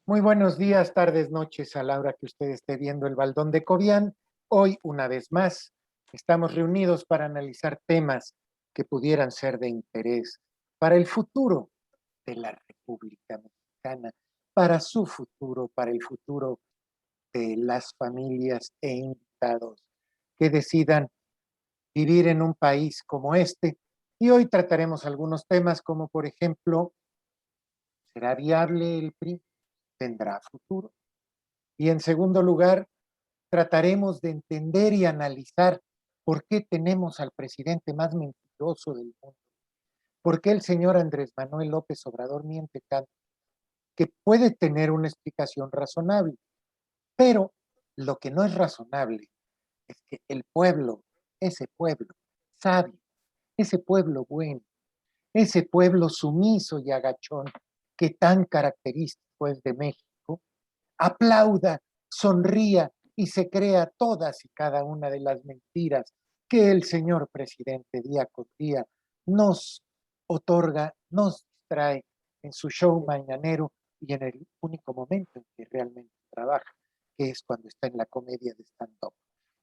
Muy buenos días, tardes, noches a la hora que usted esté viendo el Baldón de Cobián. Hoy, una vez más, estamos reunidos para analizar temas que pudieran ser de interés para el futuro de la República Mexicana, para su futuro, para el futuro de las familias e invitados que decidan vivir en un país como este. Y hoy trataremos algunos temas como, por ejemplo, ¿será viable el PRI? ¿Tendrá futuro? Y en segundo lugar, trataremos de entender y analizar por qué tenemos al presidente más mentiroso del mundo. ¿Por qué el señor Andrés Manuel López Obrador miente tanto? Que puede tener una explicación razonable, pero lo que no es razonable es que el pueblo, ese pueblo sabio, ese pueblo bueno, ese pueblo sumiso y agachón que tan característico es de México, aplauda, sonría y se crea todas y cada una de las mentiras que el señor presidente día con día nos otorga, nos distrae en su show mañanero y en el único momento en que realmente trabaja, que es cuando está en la comedia de stand-up.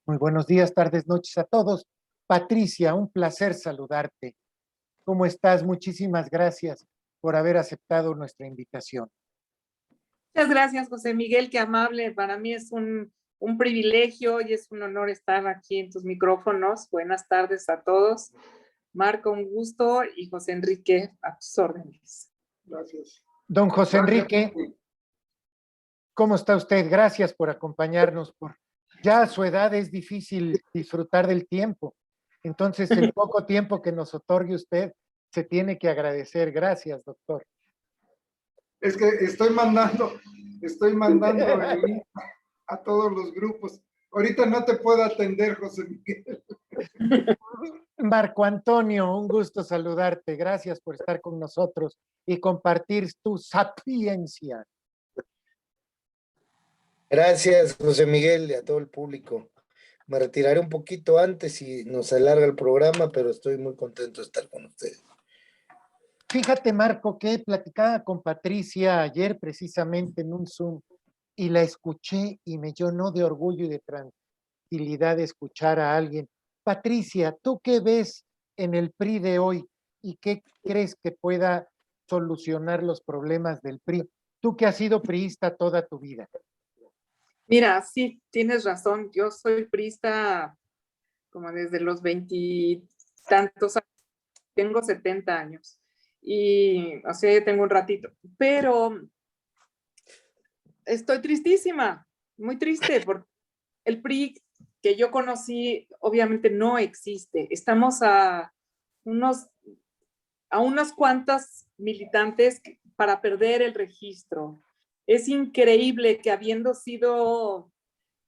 Muy buenos días, tardes, noches a todos. Patricia, un placer saludarte. ¿Cómo estás? Muchísimas gracias por haber aceptado nuestra invitación. Muchas gracias, José Miguel, qué amable. Para mí es un privilegio y es un honor estar aquí en tus micrófonos. Buenas tardes a todos. Marco, un gusto, y José Enrique, a tus órdenes. Gracias. Don José Enrique, ¿cómo está usted? Gracias por acompañarnos. Ya a su edad es difícil disfrutar del tiempo. Entonces, el poco tiempo que nos otorgue usted se tiene que agradecer. Gracias, doctor. Es que estoy mandando el link a todos los grupos. Ahorita no te puedo atender, José Miguel. Marco Antonio, un gusto saludarte. Gracias por estar con nosotros y compartir tu sapiencia. Gracias, José Miguel, y a todo el público. Me retiraré un poquito antes y nos alarga el programa, pero estoy muy contento de estar con ustedes. Fíjate, Marco, que platicaba con Patricia ayer precisamente en un Zoom y la escuché y me llenó de orgullo y de tranquilidad de escuchar a alguien. Patricia, ¿tú qué ves en el PRI de hoy y qué crees que pueda solucionar los problemas del PRI? Tú que has sido priista toda tu vida. Mira, sí, tienes razón. Yo soy priista como desde los 20 tantos años. Tengo 70 años. Y, o sea, ya tengo un ratito. Pero estoy tristísima, muy triste, porque el PRI que yo conocí obviamente no existe. Estamos a unos cuantos militantes para perder el registro. Es increíble que habiendo sido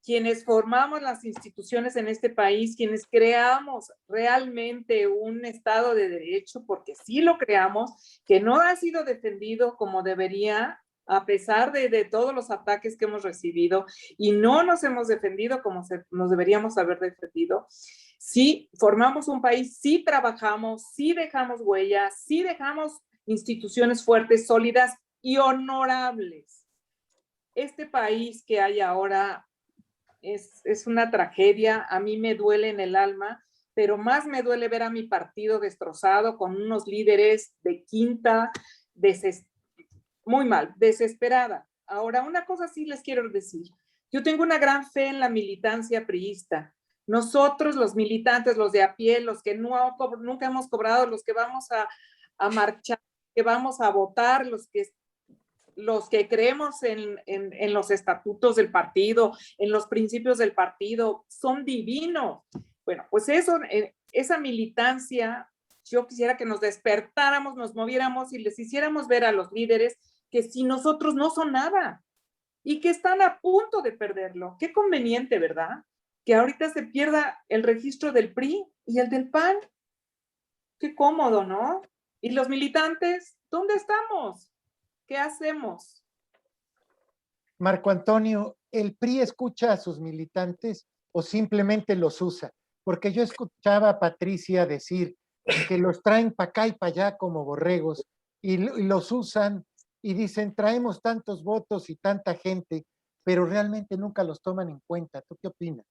quienes formamos las instituciones en este país, quienes creamos realmente un Estado de Derecho, porque sí lo creamos, que no ha sido defendido como debería, a pesar de todos los ataques que hemos recibido, y no nos hemos defendido como nos deberíamos haber defendido. Sí formamos un país, sí trabajamos, sí dejamos huellas, sí dejamos instituciones fuertes, sólidas y honorables. Este país que hay ahora es una tragedia. A mí me duele en el alma, pero más me duele ver a mi partido destrozado con unos líderes de quinta, muy mal, desesperada. Ahora, una cosa sí les quiero decir. Yo tengo una gran fe en la militancia priista. Nosotros, los militantes, los de a pie, los que nunca hemos cobrado, los que vamos a marchar, que vamos a votar, los que creemos en los estatutos del partido, en los principios del partido, son divinos. Bueno, pues eso, esa militancia, yo quisiera que nos despertáramos, nos moviéramos y les hiciéramos ver a los líderes que si nosotros no son nada y que están a punto de perderlo. Qué conveniente, ¿verdad? Que ahorita se pierda el registro del PRI y el del PAN. Qué cómodo, ¿no? ¿Y los militantes? ¿Dónde estamos? ¿Qué hacemos? Marco Antonio, ¿el PRI escucha a sus militantes o simplemente los usa? Porque yo escuchaba a Patricia decir que los traen para acá y para allá como borregos y los usan y dicen, traemos tantos votos y tanta gente, pero realmente nunca los toman en cuenta. ¿Tú qué opinas?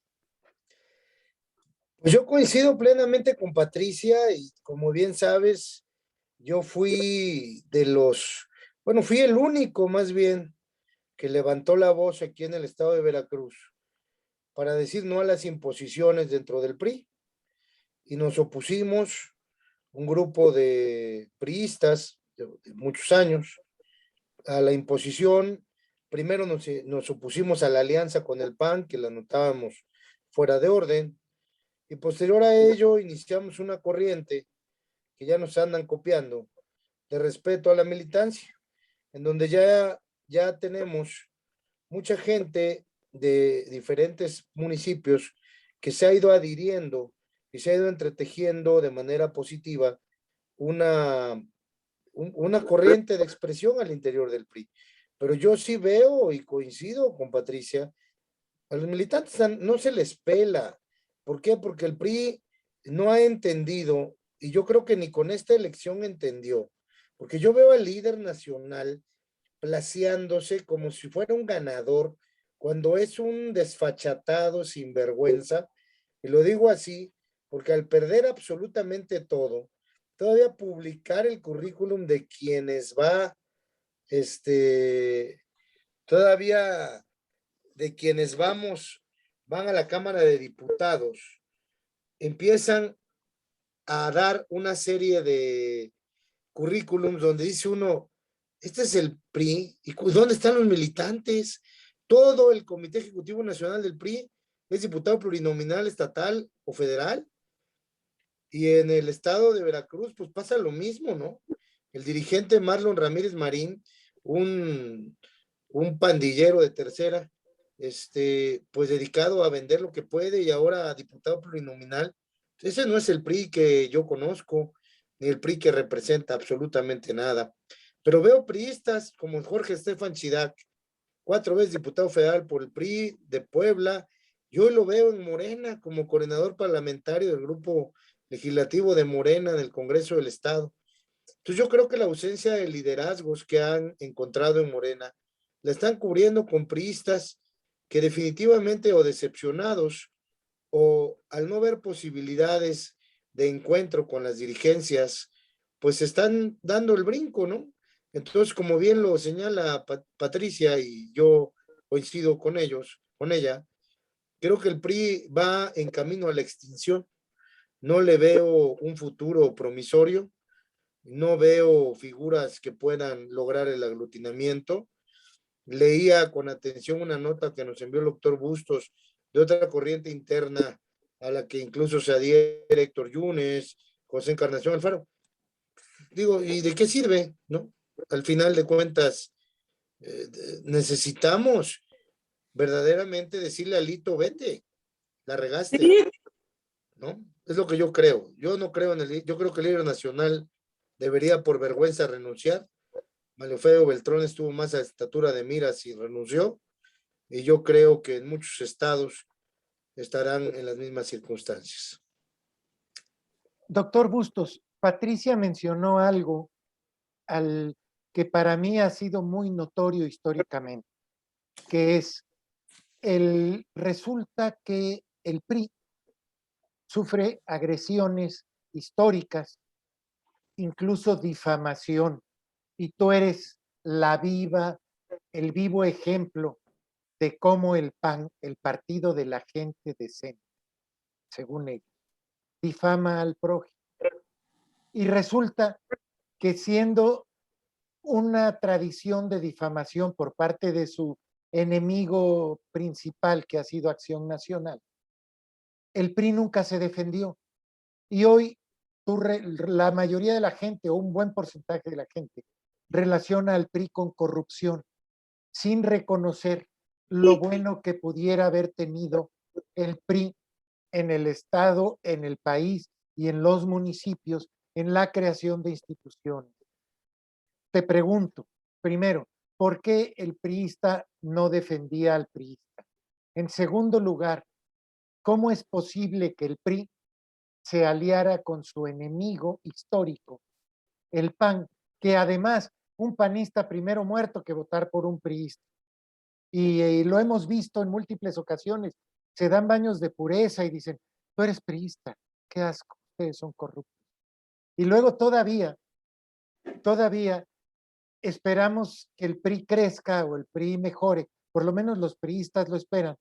Pues yo coincido plenamente con Patricia y como bien sabes, yo fui bueno, fui el único más bien que levantó la voz aquí en el estado de Veracruz para decir no a las imposiciones dentro del PRI y nos opusimos un grupo de priistas de muchos años a la imposición. Primero nos opusimos a la alianza con el PAN, que la notábamos fuera de orden, y posterior a ello iniciamos una corriente que ya nos andan copiando de respeto a la militancia, en donde ya tenemos mucha gente de diferentes municipios que se ha ido adhiriendo y se ha ido entretejiendo de manera positiva una, una corriente de expresión al interior del PRI. Pero yo sí veo y coincido con Patricia, a los militantes no se les pela. ¿Por qué? Porque el PRI no ha entendido, y yo creo que ni con esta elección entendió, porque yo veo al líder nacional placeándose como si fuera un ganador, cuando es un desfachatado sinvergüenza, y lo digo así, porque al perder absolutamente todo, todavía publicar el currículum de quienes este, todavía de quienes van a la Cámara de Diputados, empiezan a dar una serie de currículums donde dice uno, este es el PRI, ¿y dónde están los militantes? Todo el Comité Ejecutivo Nacional del PRI es diputado plurinominal estatal o federal, y en el estado de Veracruz pues pasa lo mismo, ¿no? El dirigente Marlon Ramírez Marín, un pandillero de tercera, pues dedicado a vender lo que puede y ahora diputado plurinominal. Ese no es el PRI que yo conozco, ni el PRI que representa absolutamente nada. Pero veo priistas como Jorge Estefan Chidac, 4 veces diputado federal por el PRI de Puebla. Yo lo veo en Morena como coordinador parlamentario del grupo legislativo de Morena del Congreso del Estado. Entonces yo creo que la ausencia de liderazgos que han encontrado en Morena la están cubriendo con priistas que definitivamente o decepcionados o al no ver posibilidades de encuentro con las dirigencias, pues están dando el brinco, ¿no? Entonces, como bien lo señala Patricia y yo coincido con ella, creo que el PRI va en camino a la extinción. No le veo un futuro promisorio, no veo figuras que puedan lograr el aglutinamiento. Leía con atención una nota que nos envió el doctor Bustos de otra corriente interna a la que incluso se adhiere Héctor Yunes, José Encarnación Alfaro. Digo, ¿y de qué sirve? ¿No? Al final de cuentas, necesitamos verdaderamente decirle a Lito, vete, la regaste, Sí, ¿no? Es lo que yo creo. Yo no creo yo creo que el líder nacional debería por vergüenza renunciar. Malofeo Beltrón estuvo más a estatura de miras y renunció, y yo creo que en muchos estados estarán en las mismas circunstancias. Doctor Bustos, Patricia mencionó algo al que para mí ha sido muy notorio históricamente, que es resulta que el PRI sufre agresiones históricas, incluso difamación, y tú eres el vivo ejemplo de cómo el PAN, el partido de la gente decente, según ellos, difama al prójimo. Y resulta que siendo una tradición de difamación por parte de su enemigo principal, que ha sido Acción Nacional, el PRI nunca se defendió. Y hoy la mayoría de la gente, o un buen porcentaje de la gente, relaciona al PRI con corrupción, sin reconocer lo bueno que pudiera haber tenido el PRI en el Estado, en el país y en los municipios en la creación de instituciones. Te pregunto, primero, ¿por qué el priista no defendía al priista? En segundo lugar, ¿cómo es posible que el PRI se aliara con su enemigo histórico, el PAN, que además un panista primero muerto que votar por un priista. Y lo hemos visto en múltiples ocasiones. Se dan baños de pureza y dicen, tú eres priista, qué asco, ustedes son corruptos. Y luego todavía esperamos que el PRI crezca o el PRI mejore, por lo menos los priistas lo esperan,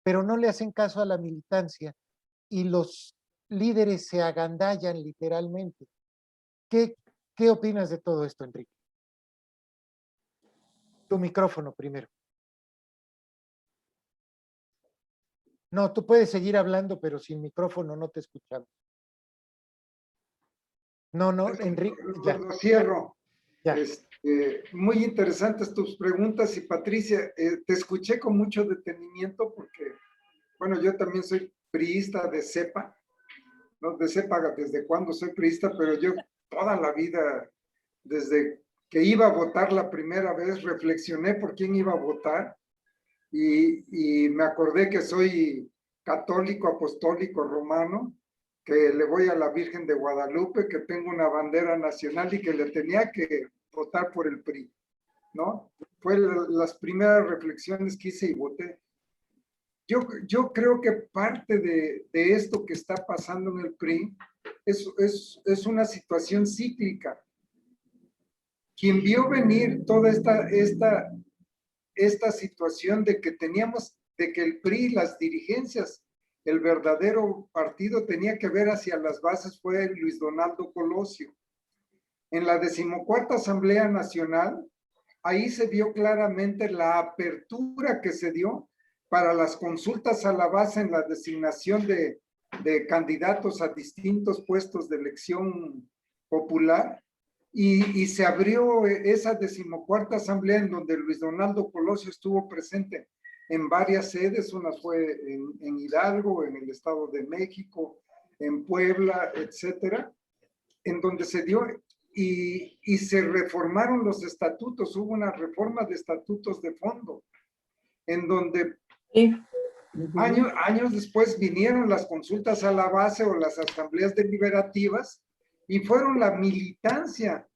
pero no le hacen caso a la militancia y los líderes se agandallan literalmente. ¿Qué opinas de todo esto, Enrique? Tu micrófono primero. No, tú puedes seguir hablando, pero sin micrófono no te escuchamos. No, Enrique, ya. Lo cierro. Ya. Muy interesantes tus preguntas y Patricia, te escuché con mucho detenimiento porque, bueno, yo también soy priista de cepa, no de cepa desde cuándo soy priista, pero yo toda la vida, desde que iba a votar la primera vez, reflexioné por quién iba a votar y me acordé que soy católico, apostólico, romano, que le voy a la Virgen de Guadalupe, que tengo una bandera nacional y que le tenía que votar por el PRI, ¿no? Fue las primeras reflexiones que hice y voté. Yo creo que parte de esto que está pasando en el PRI es una situación cíclica. Quien vio venir toda esta situación de que teníamos, de que el PRI, las dirigencias, el verdadero partido tenía que ver hacia las bases fue Luis Donaldo Colosio. En la 14ª Asamblea Nacional, ahí se vio claramente la apertura que se dio para las consultas a la base en la designación de candidatos a distintos puestos de elección popular. Y se abrió esa 14ª Asamblea en donde Luis Donaldo Colosio estuvo presente en varias sedes, una fue en Hidalgo, en el Estado de México, en Puebla, etcétera, en donde se dio y se reformaron los estatutos, hubo una reforma de estatutos de fondo, en donde años después vinieron las consultas a la base o las asambleas deliberativas y fueron la militancia,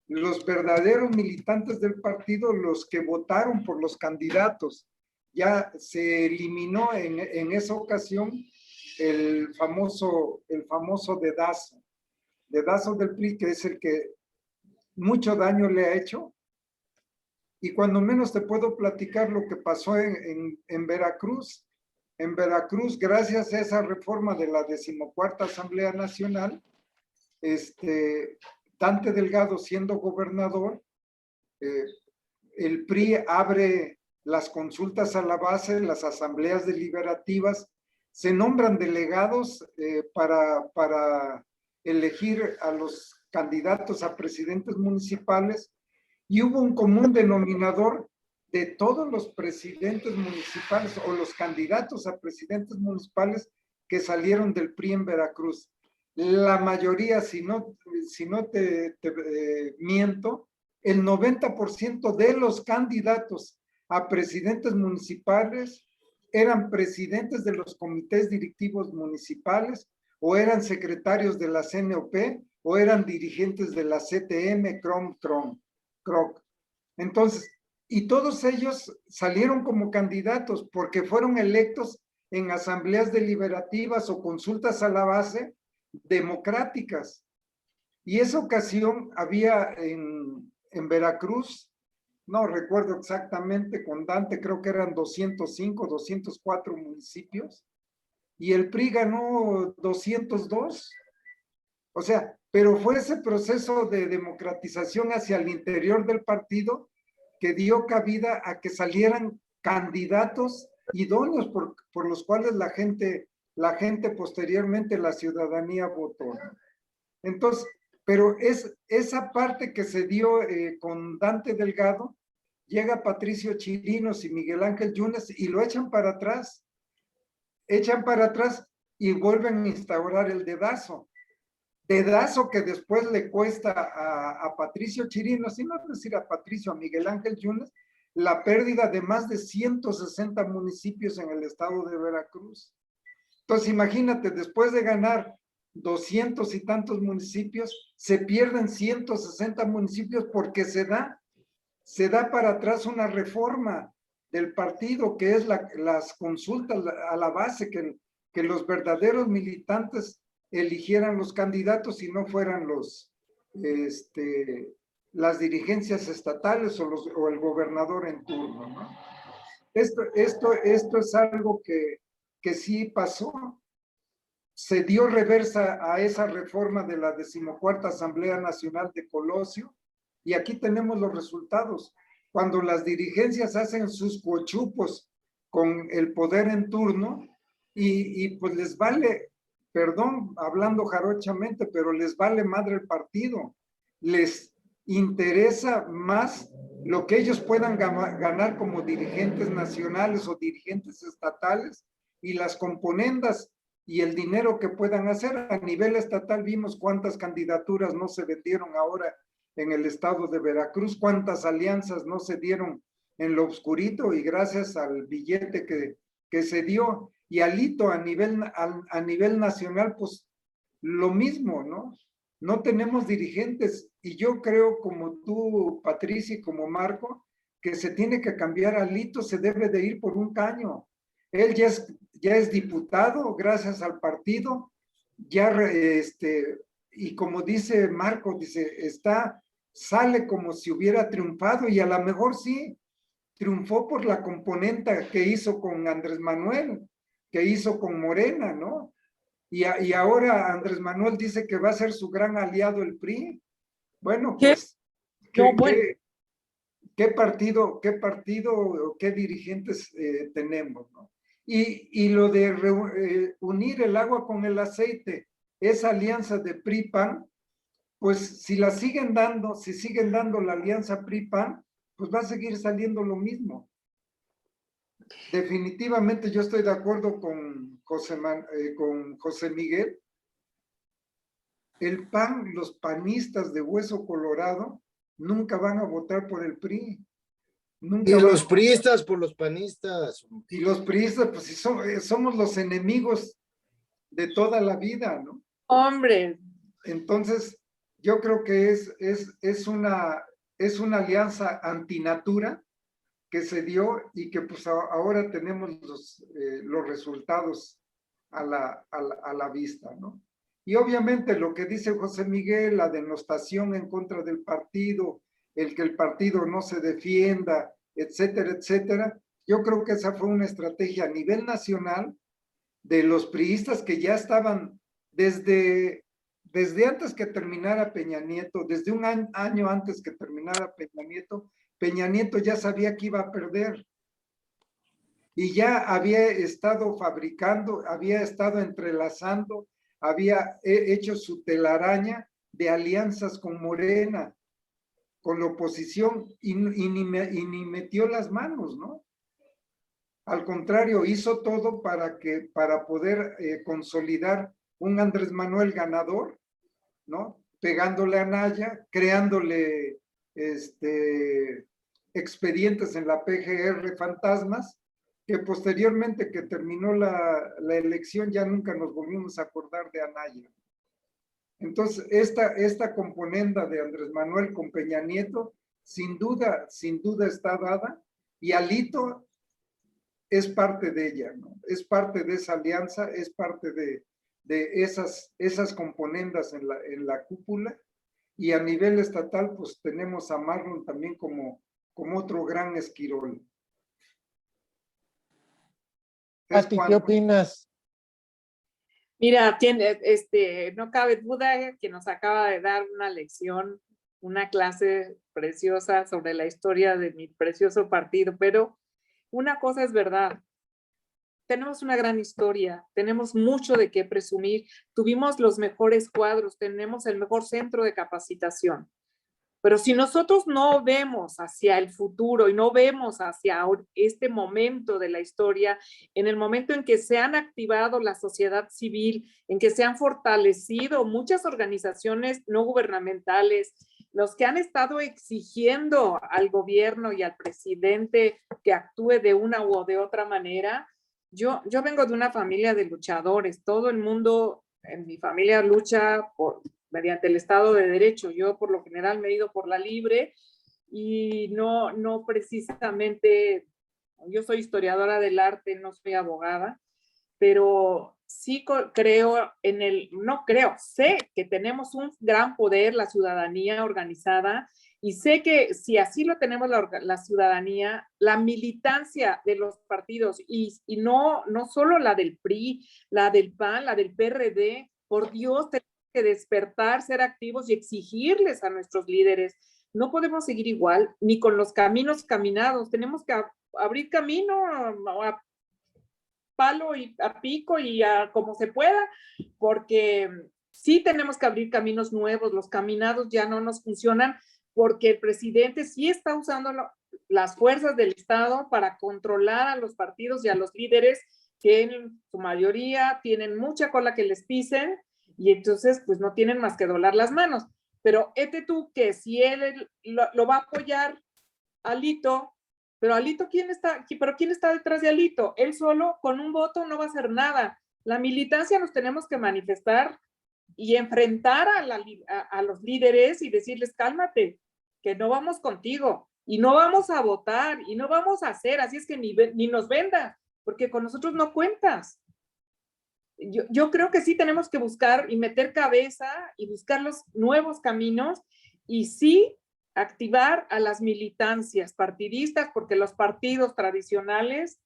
los verdaderos militantes del partido los que votaron por los candidatos. Ya se eliminó en esa ocasión el famoso dedazo del PRI, que es el que mucho daño le ha hecho. Y cuando menos te puedo platicar lo que pasó en Veracruz. En Veracruz, gracias a esa reforma de la 14ª Asamblea Nacional, Dante Delgado siendo gobernador, el PRI abre las consultas a la base, las asambleas deliberativas, se nombran delegados para elegir a los candidatos a presidentes municipales y hubo un común denominador de todos los presidentes municipales o los candidatos a presidentes municipales que salieron del PRI en Veracruz. La mayoría, si no te miento, el 90% de los candidatos a presidentes municipales eran presidentes de los comités directivos municipales o eran secretarios de la CNOP o eran dirigentes de la CTM, CROC. Entonces, y todos ellos salieron como candidatos porque fueron electos en asambleas deliberativas o consultas a la base democráticas. Y esa ocasión había en Veracruz, no recuerdo exactamente, con Dante creo que eran 205, 204 municipios, y el PRI ganó 202. O sea, pero fue ese proceso de democratización hacia el interior del partido que dio cabida a que salieran candidatos idóneos por los cuales la gente posteriormente, la ciudadanía votó. Entonces, pero es esa parte que se dio con Dante Delgado, llega Patricio Chirinos y Miguel Ángel Yunes y lo echan para atrás y vuelven a instaurar el dedazo que después le cuesta a Patricio Chirinos, y no decir a Patricio, a Miguel Ángel Yunes, la pérdida de más de 160 municipios en el estado de Veracruz. Entonces, imagínate, después de ganar 200 y tantos municipios, se pierden 160 municipios porque se da se da para atrás una reforma del partido, que es las consultas a la base, que los verdaderos militantes eligieran los candidatos y no fueran las dirigencias estatales o el gobernador en turno, ¿no? Esto es algo que sí pasó. Se dio reversa a esa reforma de la 14ª Asamblea Nacional de Colosio, y aquí tenemos los resultados. Cuando las dirigencias hacen sus cochupos con el poder en turno, y pues les vale, perdón, hablando jarochamente, pero les vale madre el partido. Les interesa más lo que ellos puedan ganar como dirigentes nacionales o dirigentes estatales, y las componendas y el dinero que puedan hacer. A nivel estatal vimos cuántas candidaturas no se vendieron ahora en el estado de Veracruz, cuántas alianzas no se dieron en lo oscurito, y gracias al billete que se dio. Y Alito a nivel nacional, pues lo mismo, ¿no? No tenemos dirigentes, y yo creo, como tú, Patricia, y como Marco, que se tiene que cambiar. Alito se debe de ir por un caño. Él ya es diputado gracias al partido, y como dice Marco, sale como si hubiera triunfado, y a lo mejor sí, triunfó por la componente que hizo con Andrés Manuel, que hizo con Morena, ¿no? Y ahora Andrés Manuel dice que va a ser su gran aliado el PRI. Bueno, pues, ¿qué partido, qué dirigentes tenemos, ¿no? Y lo de unir el agua con el aceite, esa alianza de PRI-PAN, pues si siguen dando la alianza PRI-PAN, pues va a seguir saliendo lo mismo. Definitivamente yo estoy de acuerdo con José Miguel. El PAN, los panistas de hueso colorado, nunca van a votar por el PRI. Y los priistas por los panistas. Y los priistas, pues somos los enemigos de toda la vida, ¿no? Hombre. Entonces, yo creo que es una alianza antinatura que se dio, y que pues ahora tenemos los resultados a la vista, ¿no? Y obviamente lo que dice José Miguel, la denostación en contra del partido, el que el partido no se defienda, etcétera, etcétera. Yo creo que esa fue una estrategia a nivel nacional de los priistas, que ya estaban desde antes que terminara Peña Nieto, desde un año antes que terminara Peña Nieto ya sabía que iba a perder, y ya había estado fabricando, había estado entrelazando, había hecho su telaraña de alianzas con Morena, con la oposición, y ni metió las manos, ¿no? Al contrario, hizo todo para poder consolidar un Andrés Manuel ganador, ¿no? Pegándole a Naya, creándole expedientes en la PGR fantasmas, que posteriormente que terminó la elección ya nunca nos volvimos a acordar de Anaya. Entonces, esta componenda de Andrés Manuel con Peña Nieto, sin duda está dada, y Alito es parte de ella, ¿no? Es parte de esa alianza, es parte de esas componendas en la cúpula. Y a nivel estatal, pues tenemos a Marlon también como otro gran esquirol. Pati, ¿qué opinas? Mira, no cabe duda que nos acaba de dar una lección, una clase preciosa sobre la historia de mi precioso partido, pero una cosa es verdad. Tenemos una gran historia, tenemos mucho de qué presumir, tuvimos los mejores cuadros, tenemos el mejor centro de capacitación. Pero si nosotros no vemos hacia el futuro y no vemos hacia este momento de la historia, en el momento en que se han activado la sociedad civil, en que se han fortalecido muchas organizaciones no gubernamentales, los que han estado exigiendo al gobierno y al presidente que actúe de una u de otra manera. Yo vengo de una familia de luchadores, todo el mundo en mi familia lucha mediante el Estado de Derecho. Yo por lo general me he ido por la libre, y no precisamente, yo soy historiadora del arte, no soy abogada, pero sí creo sé que tenemos un gran poder, la ciudadanía organizada, y sé que si así lo tenemos la ciudadanía, la militancia de los partidos, y no solo la del PRI, la del PAN, la del PRD, por Dios, tenemos que despertar, ser activos y exigirles a nuestros líderes. No podemos seguir igual, ni con los caminos caminados, tenemos que abrir camino a palo y a pico y a como se pueda, porque sí tenemos que abrir caminos nuevos, los caminados ya no nos funcionan, porque el presidente sí está usando las fuerzas del Estado para controlar a los partidos y a los líderes que en su mayoría tienen mucha cola que les pisen y entonces pues no tienen más que doblar las manos. Pero tú que si él lo va a apoyar Alito, pero Alito, ¿quién está detrás de Alito? Él solo con un voto no va a hacer nada. La militancia nos tenemos que manifestar y enfrentar a los líderes y decirles, cálmate, que no vamos contigo y no vamos a votar y no vamos a hacer, así es que ni nos vendas, porque con nosotros no cuentas. Yo creo que sí tenemos que buscar y meter cabeza y buscar los nuevos caminos y sí activar a las militancias partidistas, porque los partidos tradicionales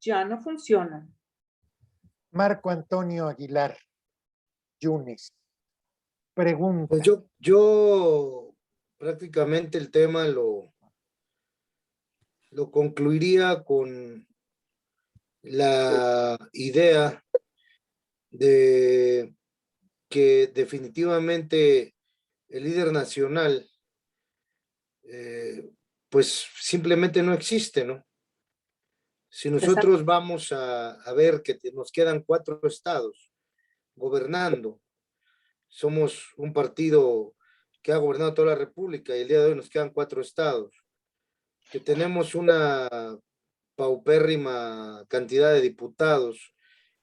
ya no funcionan. Marco Antonio Aguilar Yunes pregunta. Pues yo prácticamente el tema lo concluiría con la idea de que definitivamente el líder nacional pues simplemente no existe, ¿no? Si nosotros vamos a ver que nos quedan 4 estados gobernando, somos un partido que ha gobernado toda la República y el día de hoy nos quedan 4 estados, que tenemos una paupérrima cantidad de diputados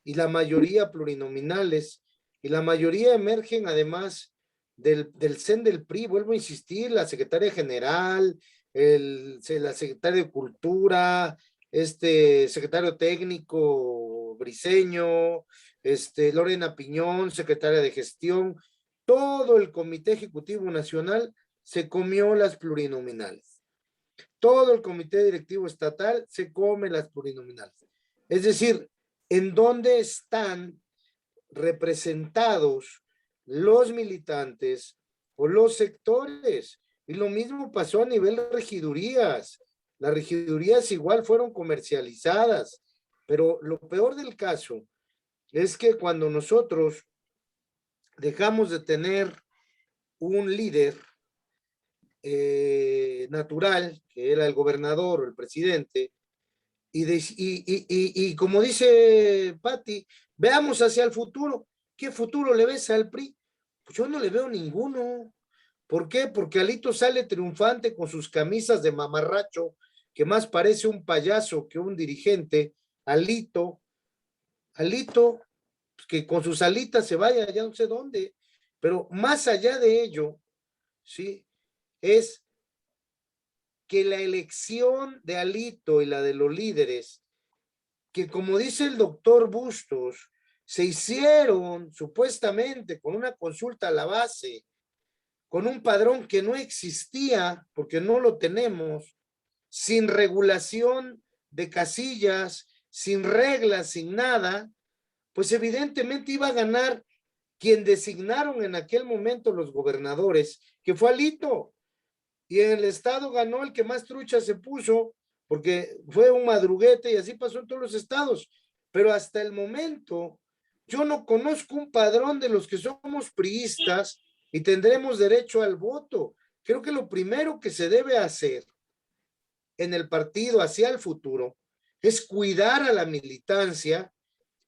y la mayoría plurinominales y la mayoría emergen además del CEN del PRI, vuelvo a insistir, la secretaria general, la secretaria de Cultura, secretario técnico Briceño, Lorena Piñón, secretaria de Gestión, todo el Comité Ejecutivo Nacional se comió las plurinominales. Todo el Comité Directivo Estatal se come las plurinominales. Es decir, ¿en dónde están representados los militantes o los sectores? Y lo mismo pasó a nivel de regidurías. Las regidurías igual fueron comercializadas, pero lo peor del caso es que cuando nosotros dejamos de tener un líder natural, que era el gobernador o el presidente, y como dice Patti, veamos hacia el futuro. ¿Qué futuro le ves al PRI? Pues yo no le veo ninguno. ¿Por qué? Porque Alito sale triunfante con sus camisas de mamarracho, que más parece un payaso que un dirigente. Alito, pues que con sus alitas se vaya ya no sé dónde. Pero más allá de ello, ¿sí? Es que la elección de Alito y la de los líderes, que como dice el doctor Bustos, se hicieron supuestamente con una consulta a la base, con un padrón que no existía, porque no lo tenemos, sin regulación de casillas, sin reglas, sin nada, pues evidentemente iba a ganar quien designaron en aquel momento los gobernadores, que fue Alito. Y en el estado ganó el que más trucha se puso, porque fue un madruguete y así pasó en todos los estados. Pero hasta el momento, yo no conozco un padrón de los que somos priistas y tendremos derecho al voto. Creo que lo primero que se debe hacer en el partido hacia el futuro es cuidar a la militancia,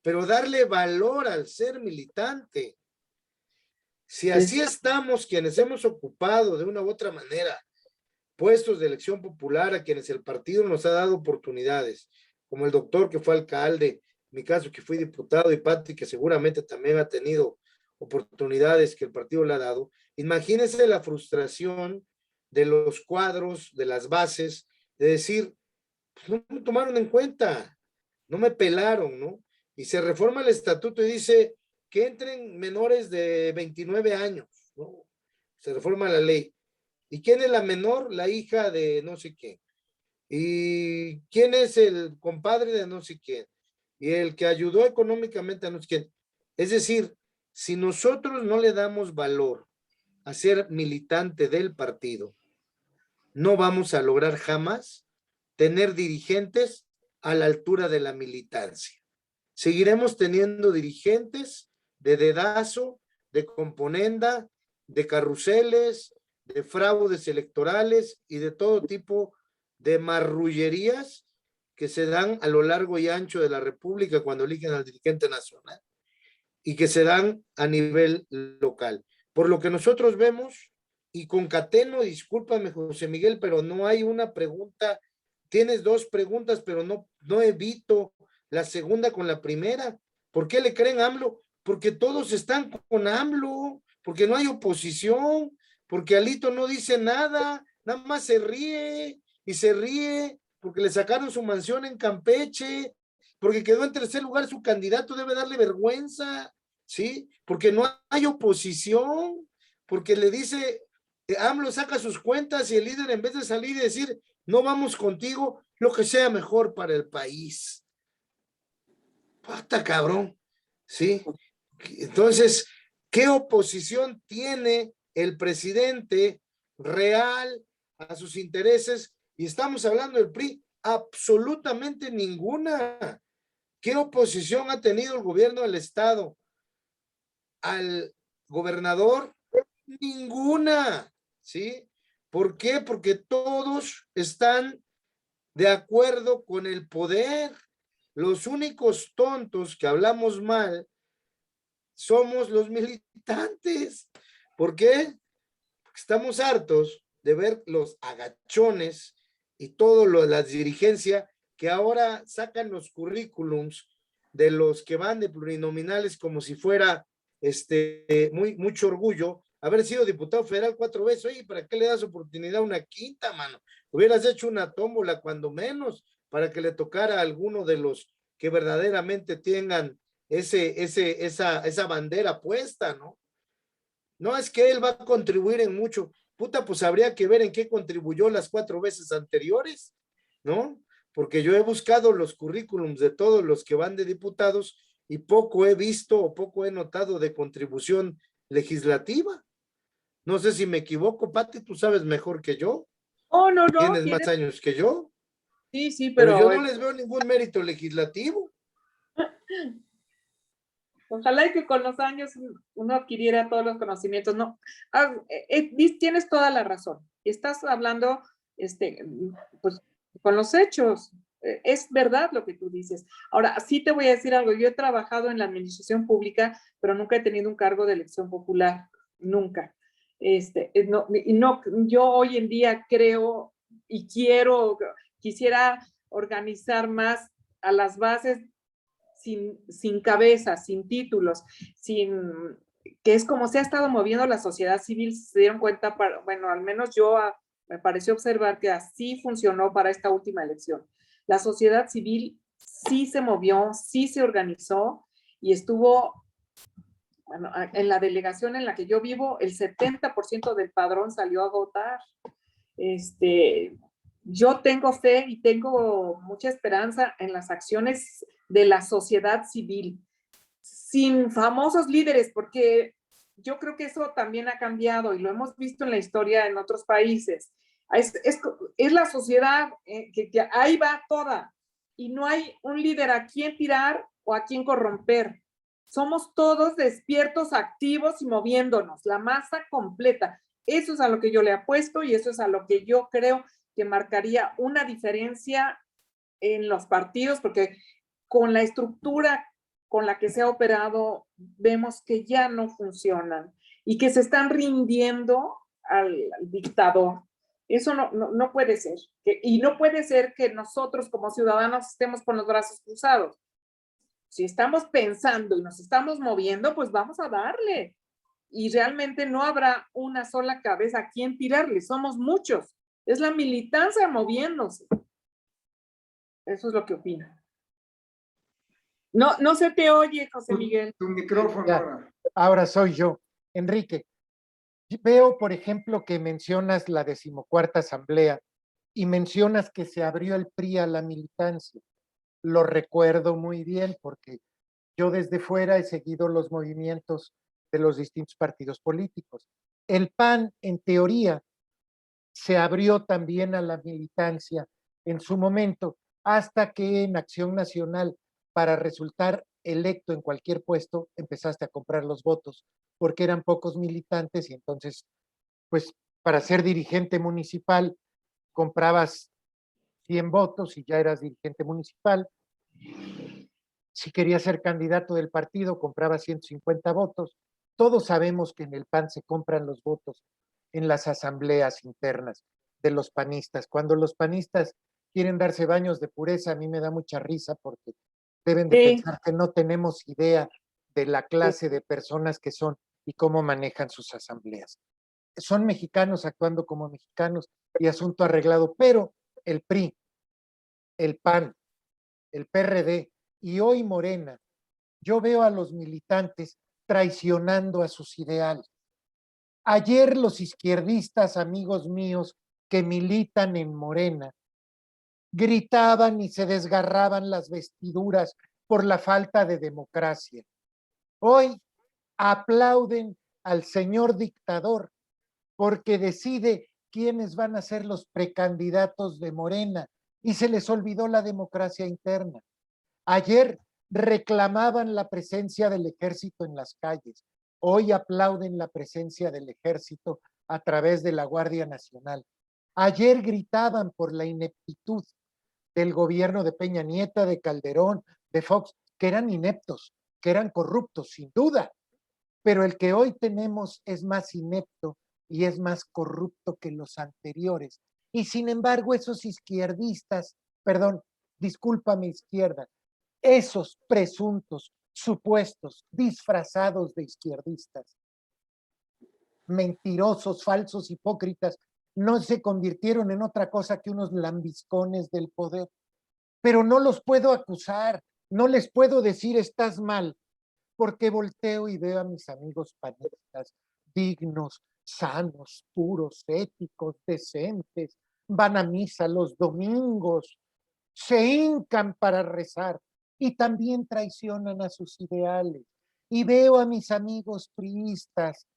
pero darle valor al ser militante. Si así estamos quienes hemos ocupado de una u otra manera puestos de elección popular a quienes el partido nos ha dado oportunidades, como el doctor que fue alcalde, en mi caso que fui diputado, y Patti que seguramente también ha tenido oportunidades que el partido le ha dado. Imagínense la frustración de los cuadros, de las bases, de decir, pues no me tomaron en cuenta, no me pelaron, ¿no? Y se reforma el estatuto y dice que entren menores de 29 años, ¿no? Se reforma la ley. ¿Y quién es la menor? La hija de no sé quién. ¿Y quién es el compadre de no sé quién? Y el que ayudó económicamente a no sé quién. Es decir, si nosotros no le damos valor a ser militante del partido, no vamos a lograr jamás tener dirigentes a la altura de la militancia. Seguiremos teniendo dirigentes de dedazo, de componenda, de carruseles, de fraudes electorales y de todo tipo de marrullerías que se dan a lo largo y ancho de la República cuando eligen al dirigente nacional y que se dan a nivel local. Por lo que nosotros vemos, y concateno, discúlpame José Miguel, pero no hay una pregunta, tienes dos preguntas, pero no evito la segunda con la primera. ¿Por qué le creen a AMLO? Porque todos están con AMLO, porque no hay oposición, porque Alito no dice nada, nada más se ríe y se ríe porque le sacaron su mansión en Campeche, porque quedó en tercer lugar su candidato, debe darle vergüenza, ¿sí? Porque no hay oposición, porque le dice, AMLO saca sus cuentas y el líder en vez de salir y decir, no vamos contigo, lo que sea mejor para el país. Pata cabrón, ¿sí? Entonces, ¿qué oposición tiene el presidente real a sus intereses? Y estamos hablando del PRI, absolutamente ninguna. ¿Qué oposición ha tenido el gobierno del estado al gobernador? Ninguna, ¿sí? ¿Por qué? Porque todos están de acuerdo con el poder. Los únicos tontos que hablamos mal somos los militantes. ¿Por qué? Porque estamos hartos de ver los agachones y todo lo de la dirigencia que ahora sacan los currículums de los que van de plurinominales como si fuera mucho orgullo haber sido diputado federal 4 veces. Oye, ¿para qué le das oportunidad a una quinta, mano? Hubieras hecho una tómbola cuando menos para que le tocara a alguno de los que verdaderamente tengan esa bandera puesta, ¿no? No es que él va a contribuir en mucho. Puta, pues habría que ver en qué contribuyó las 4 veces anteriores, ¿no? Porque yo he buscado los currículums de todos los que van de diputados y poco he visto o poco he notado de contribución legislativa. No sé si me equivoco, Pati, tú sabes mejor que yo. Oh, no, Tienes más años que yo. Sí, sí, Pero yo pero no les veo ningún mérito legislativo. ojalá que con los años uno adquiriera todos los conocimientos. No, tienes toda la razón. Estás hablando, pues, con los hechos. Es verdad lo que tú dices. Ahora, sí te voy a decir algo. Yo he trabajado en la administración pública, pero nunca he tenido un cargo de elección popular. Nunca. Yo hoy en día creo y quisiera organizar más a las bases sin cabeza, sin títulos, que es como se ha estado moviendo la sociedad civil. Se dieron cuenta, bueno, al menos me pareció observar que así funcionó para esta última elección. La sociedad civil sí se movió, sí se organizó y estuvo, bueno, en la delegación en la que yo vivo, el 70% del padrón salió a votar. Yo tengo fe y tengo mucha esperanza en las acciones de la sociedad civil, sin famosos líderes, porque yo creo que eso también ha cambiado y lo hemos visto en la historia en otros países. Es la sociedad que ahí va toda y no hay un líder a quien tirar o a quien corromper. Somos todos despiertos, activos y moviéndonos, la masa completa. Eso es a lo que yo le apuesto y eso es a lo que yo creo que marcaría una diferencia en los partidos, porque con la estructura con la que se ha operado, vemos que ya no funcionan y que se están rindiendo al dictador. Eso no puede ser. Y no puede ser que nosotros como ciudadanos estemos con los brazos cruzados. Si estamos pensando y nos estamos moviendo, pues vamos a darle. y realmente no habrá una sola cabeza a quien tirarle, somos muchos. Es la militancia moviéndose. Eso es lo que opino. No, no se te oye, José Miguel. Tu micrófono. Ya. Ahora soy yo. Enrique, veo, por ejemplo, que mencionas la 14ª Asamblea y mencionas que se abrió el PRI a la militancia. Lo recuerdo muy bien porque yo desde fuera he seguido los movimientos de los distintos partidos políticos. El PAN, en teoría, se abrió también a la militancia en su momento, hasta que en Acción Nacional, para resultar electo en cualquier puesto, empezaste a comprar los votos, porque eran pocos militantes y entonces, pues, para ser dirigente municipal, comprabas 100 votos y ya eras dirigente municipal. Si querías ser candidato del partido, comprabas 150 votos. Todos sabemos que en el PAN se compran los votos en las asambleas internas de los panistas. Cuando los panistas quieren darse baños de pureza, a mí me da mucha risa porque deben de pensar que no tenemos idea de la clase de personas que son y cómo manejan sus asambleas. Son mexicanos actuando como mexicanos y asunto arreglado, pero el PRI, el PAN, el PRD y hoy Morena, yo veo a los militantes traicionando a sus ideales. Ayer los izquierdistas, amigos míos, que militan en Morena, gritaban y se desgarraban las vestiduras por la falta de democracia. Hoy aplauden al señor dictador porque decide quiénes van a ser los precandidatos de Morena y se les olvidó la democracia interna. Ayer reclamaban la presencia del ejército en las calles. Hoy aplauden la presencia del ejército a través de la Guardia Nacional. Ayer gritaban por la ineptitud del gobierno de Peña Nieto, de Calderón, de Fox, que eran ineptos, que eran corruptos, sin duda. Pero el que hoy tenemos es más inepto y es más corrupto que los anteriores. Y sin embargo, esos izquierdistas, perdón, discúlpame izquierda, esos presuntos, supuestos, disfrazados de izquierdistas, mentirosos, falsos, hipócritas, no se convirtieron en otra cosa que unos lambiscones del poder. Pero no los puedo acusar, no les puedo decir estás mal, porque volteo y veo a mis amigos panistas, dignos, sanos, puros, éticos, decentes, van a misa los domingos, se hincan para rezar y también traicionan a sus ideales. Y veo a mis amigos priistas,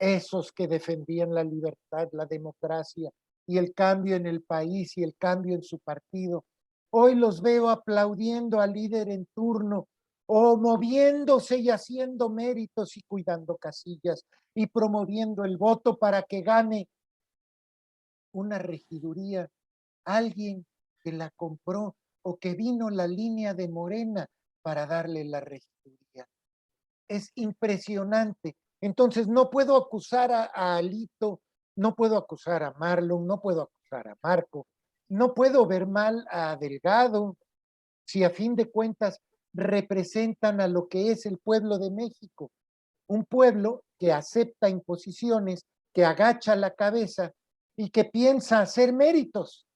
esos que defendían la libertad, la democracia y el cambio en el país y el cambio en su partido. Hoy los veo aplaudiendo al líder en turno o moviéndose y haciendo méritos y cuidando casillas y promoviendo el voto para que gane una regiduría alguien que la compró o que vino la línea de Morena para darle la regiduría. Es impresionante. Entonces no puedo acusar a Alito, no puedo acusar a Marlon, no puedo acusar a Marco, no puedo ver mal a Delgado, si a fin de cuentas representan a lo que es el pueblo de México, un pueblo que acepta imposiciones, que agacha la cabeza y que piensa hacer méritos.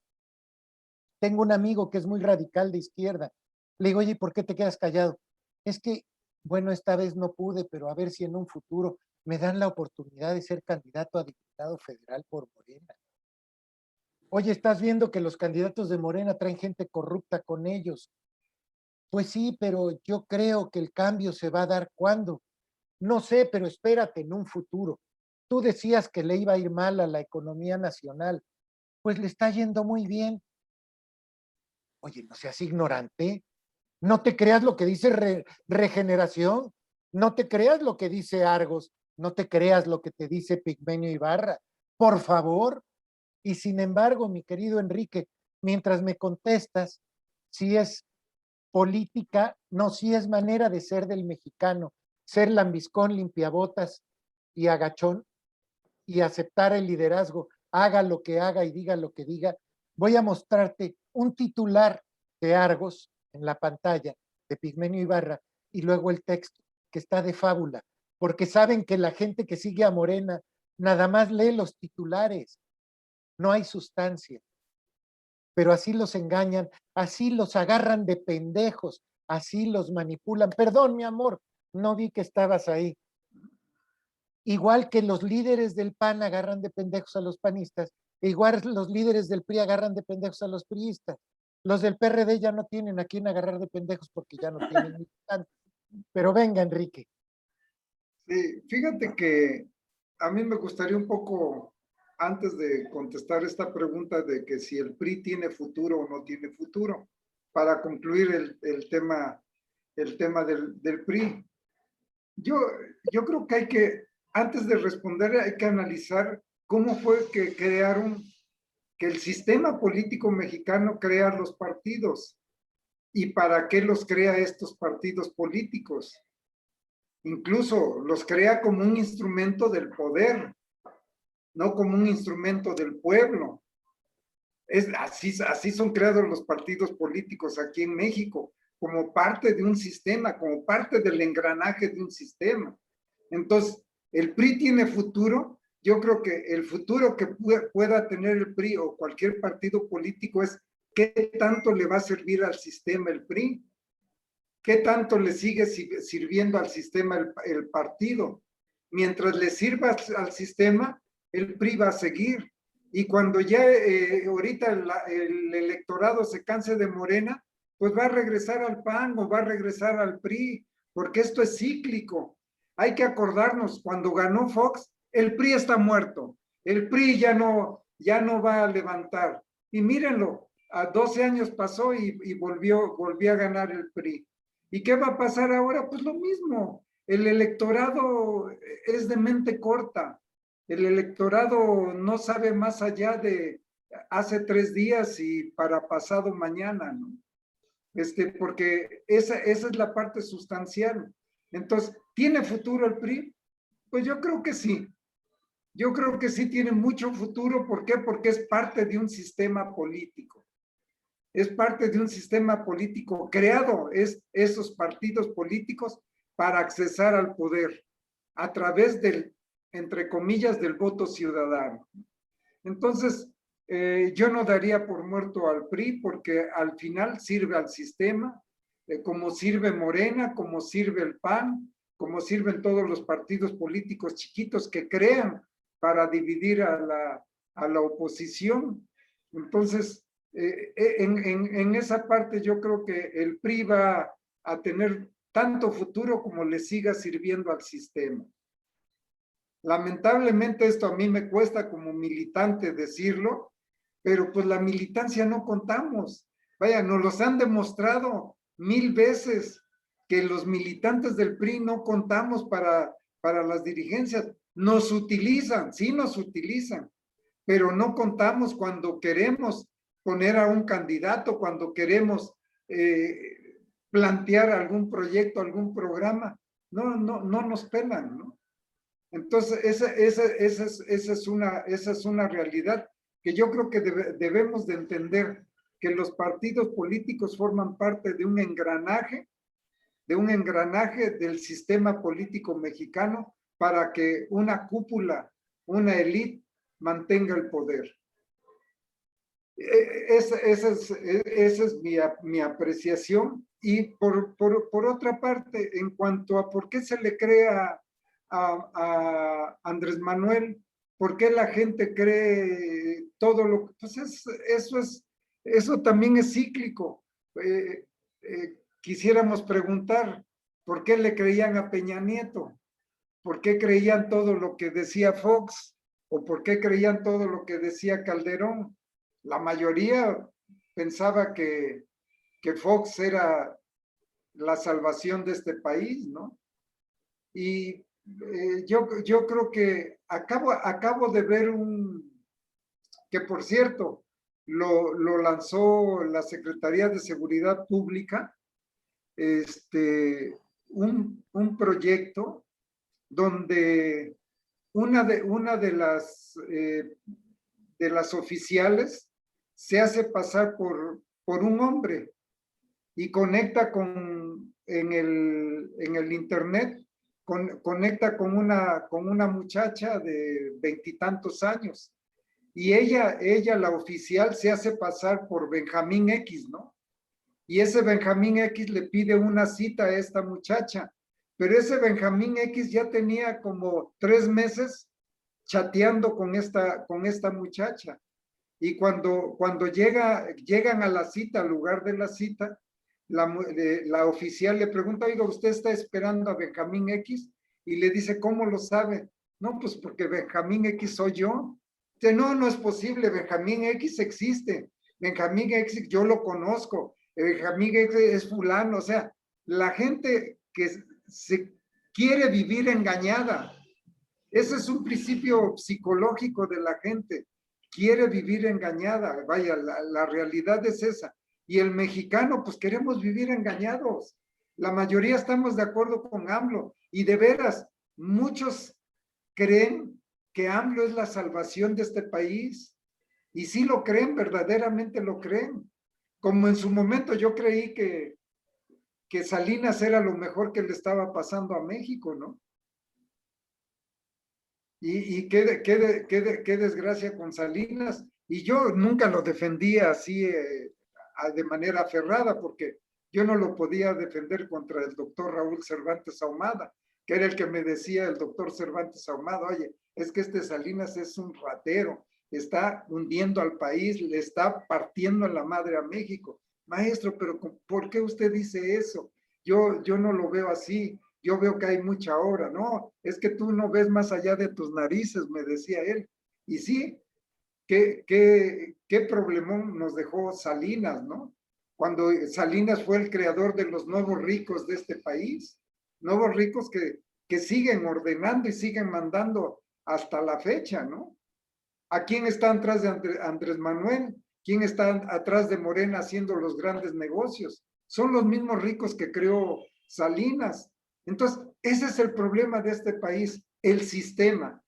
Tengo un amigo que es muy radical de izquierda. Le digo, oye, ¿por qué te quedas callado? Es que, bueno, esta vez no pude, pero a ver si en un futuro me dan la oportunidad de ser candidato a diputado federal por Morena. Oye, ¿estás viendo que los candidatos de Morena traen gente corrupta con ellos? Pues sí, pero yo creo que el cambio se va a dar ¿cuándo? No sé, pero espérate en un futuro. Tú decías que le iba a ir mal a la economía nacional. Pues le está yendo muy bien. Oye, no seas ignorante. No te creas lo que dice Regeneración. No te creas lo que dice Argos. No te creas lo que te dice Pigmenio Ibarra. Por favor. Y sin embargo, mi querido Enrique, mientras me contestas, si es política, no, si es manera de ser del mexicano, ser lambiscón, limpiabotas y agachón y aceptar el liderazgo, haga lo que haga y diga lo que diga. Voy a mostrarte un titular de Argos en la pantalla de Pigmenio Ibarra y luego el texto que está de fábula, porque saben que la gente que sigue a Morena nada más lee los titulares, no hay sustancia. Pero así los engañan, así los agarran de pendejos, así los manipulan. Perdón, mi amor, no vi que estabas ahí. Igual que los líderes del PAN agarran de pendejos a los panistas, igual los líderes del PRI agarran de pendejos a los priistas. Los del PRD ya no tienen a quién agarrar de pendejos porque ya no tienen militantes. Pero venga, Enrique. Sí, fíjate que a mí me gustaría un poco, antes de contestar esta pregunta de que si el PRI tiene futuro o no tiene futuro, para concluir el tema del PRI. Yo creo que hay que, antes de responder, hay que analizar cómo fue que crearon, que el sistema político mexicano crea los partidos y para qué los crea estos partidos políticos. Incluso los crea como un instrumento del poder, no como un instrumento del pueblo. Así son creados los partidos políticos aquí en México, como parte de un sistema, como parte del engranaje de un sistema. Entonces, ¿el PRI tiene futuro? Yo creo que el futuro que pueda tener el PRI o cualquier partido político es qué tanto le va a servir al sistema el PRI, qué tanto le sigue sirviendo al sistema el partido. Mientras le sirva al sistema, el PRI va a seguir. Y cuando ya ahorita el electorado se canse de Morena, pues va a regresar al PAN o va a regresar al PRI, porque esto es cíclico. Hay que acordarnos, cuando ganó Fox, el PRI está muerto. El PRI ya no va a levantar. Y mírenlo, a 12 años pasó y volvió a ganar el PRI. ¿Y qué va a pasar ahora? Pues lo mismo. El electorado es de mente corta. El electorado no sabe más allá de hace 3 días y para pasado mañana, ¿no? Porque esa es la parte sustancial. Entonces, ¿tiene futuro el PRI? Pues yo creo que sí. Yo creo que sí tiene mucho futuro. ¿Por qué? Porque es parte de un sistema político. Es parte de un sistema político creado, esos partidos políticos para accesar al poder a través del, entre comillas, del voto ciudadano. Entonces, yo no daría por muerto al PRI porque al final sirve al sistema, como sirve Morena, como sirve el PAN, como sirven todos los partidos políticos chiquitos que crean para dividir a la oposición. Entonces, en esa parte yo creo que el PRI va a tener tanto futuro como le siga sirviendo al sistema. Lamentablemente esto a mí me cuesta como militante decirlo, pero pues la militancia no contamos. Vaya, nos los han demostrado 1000 veces que los militantes del PRI no contamos para las dirigencias. Nos utilizan, sí nos utilizan, pero no contamos cuando queremos poner a un candidato, cuando queremos plantear algún proyecto, algún programa. No nos pelan, ¿no? Entonces, esa es una realidad que yo creo que debemos de entender, que los partidos políticos forman parte de un engranaje del sistema político mexicano para que una cúpula, una élite, mantenga el poder. Esa es mi apreciación. Y por otra parte, en cuanto a por qué se le crea a Andrés Manuel, por qué la gente cree todo lo que, pues eso también es cíclico. Quisiéramos preguntar, ¿por qué le creían a Peña Nieto? ¿Por qué creían todo lo que decía Fox? ¿O por qué creían todo lo que decía Calderón? La mayoría pensaba que Fox era la salvación de este país, ¿no? Y yo creo que acabo de ver que por cierto, lo lanzó la Secretaría de Seguridad Pública, un proyecto donde una de las oficiales se hace pasar por un hombre y conecta en el internet conecta con una muchacha de 20 y tantos años. Y ella, la oficial, se hace pasar por Benjamín X, ¿no? Y ese Benjamín X le pide una cita a esta muchacha, pero ese Benjamín X ya tenía como 3 meses chateando con esta muchacha. Y cuando llegan a la cita, al lugar de la cita, la oficial le pregunta, oiga, ¿usted está esperando a Benjamín X? Y le dice, ¿cómo lo sabe? No, pues porque Benjamín X soy yo. Dice, no, no es posible, Benjamín X existe. Benjamín X yo lo conozco. Benjamín X es fulano. O sea, la gente que se quiere vivir engañada. Ese es un principio psicológico de la gente. Quiere vivir engañada. Vaya, la realidad es esa. Y el mexicano, pues queremos vivir engañados. La mayoría estamos de acuerdo con AMLO. Y de veras, muchos creen que AMLO es la salvación de este país. Y sí lo creen, verdaderamente lo creen. Como en su momento yo creí que Salinas era lo mejor que le estaba pasando a México, ¿no? Y qué desgracia con Salinas. Y yo nunca lo defendía así de manera aferrada, porque yo no lo podía defender contra el doctor Raúl Cervantes Ahumada, que era el que me decía el doctor Cervantes Ahumada, oye, es que este Salinas es un ratero, está hundiendo al país, le está partiendo en la madre a México. Maestro, pero ¿por qué usted dice eso? Yo no lo veo así. Yo veo que hay mucha obra, no, es que tú no ves más allá de tus narices, me decía él. Y sí, qué problemón nos dejó Salinas, ¿no? Cuando Salinas fue el creador de los nuevos ricos de este país, nuevos ricos que siguen ordenando y siguen mandando hasta la fecha, ¿no? ¿A quién está atrás de Andrés Manuel? ¿Quién está atrás de Morena haciendo los grandes negocios? Son los mismos ricos que creó Salinas. Entonces, ese es el problema de este país, el sistema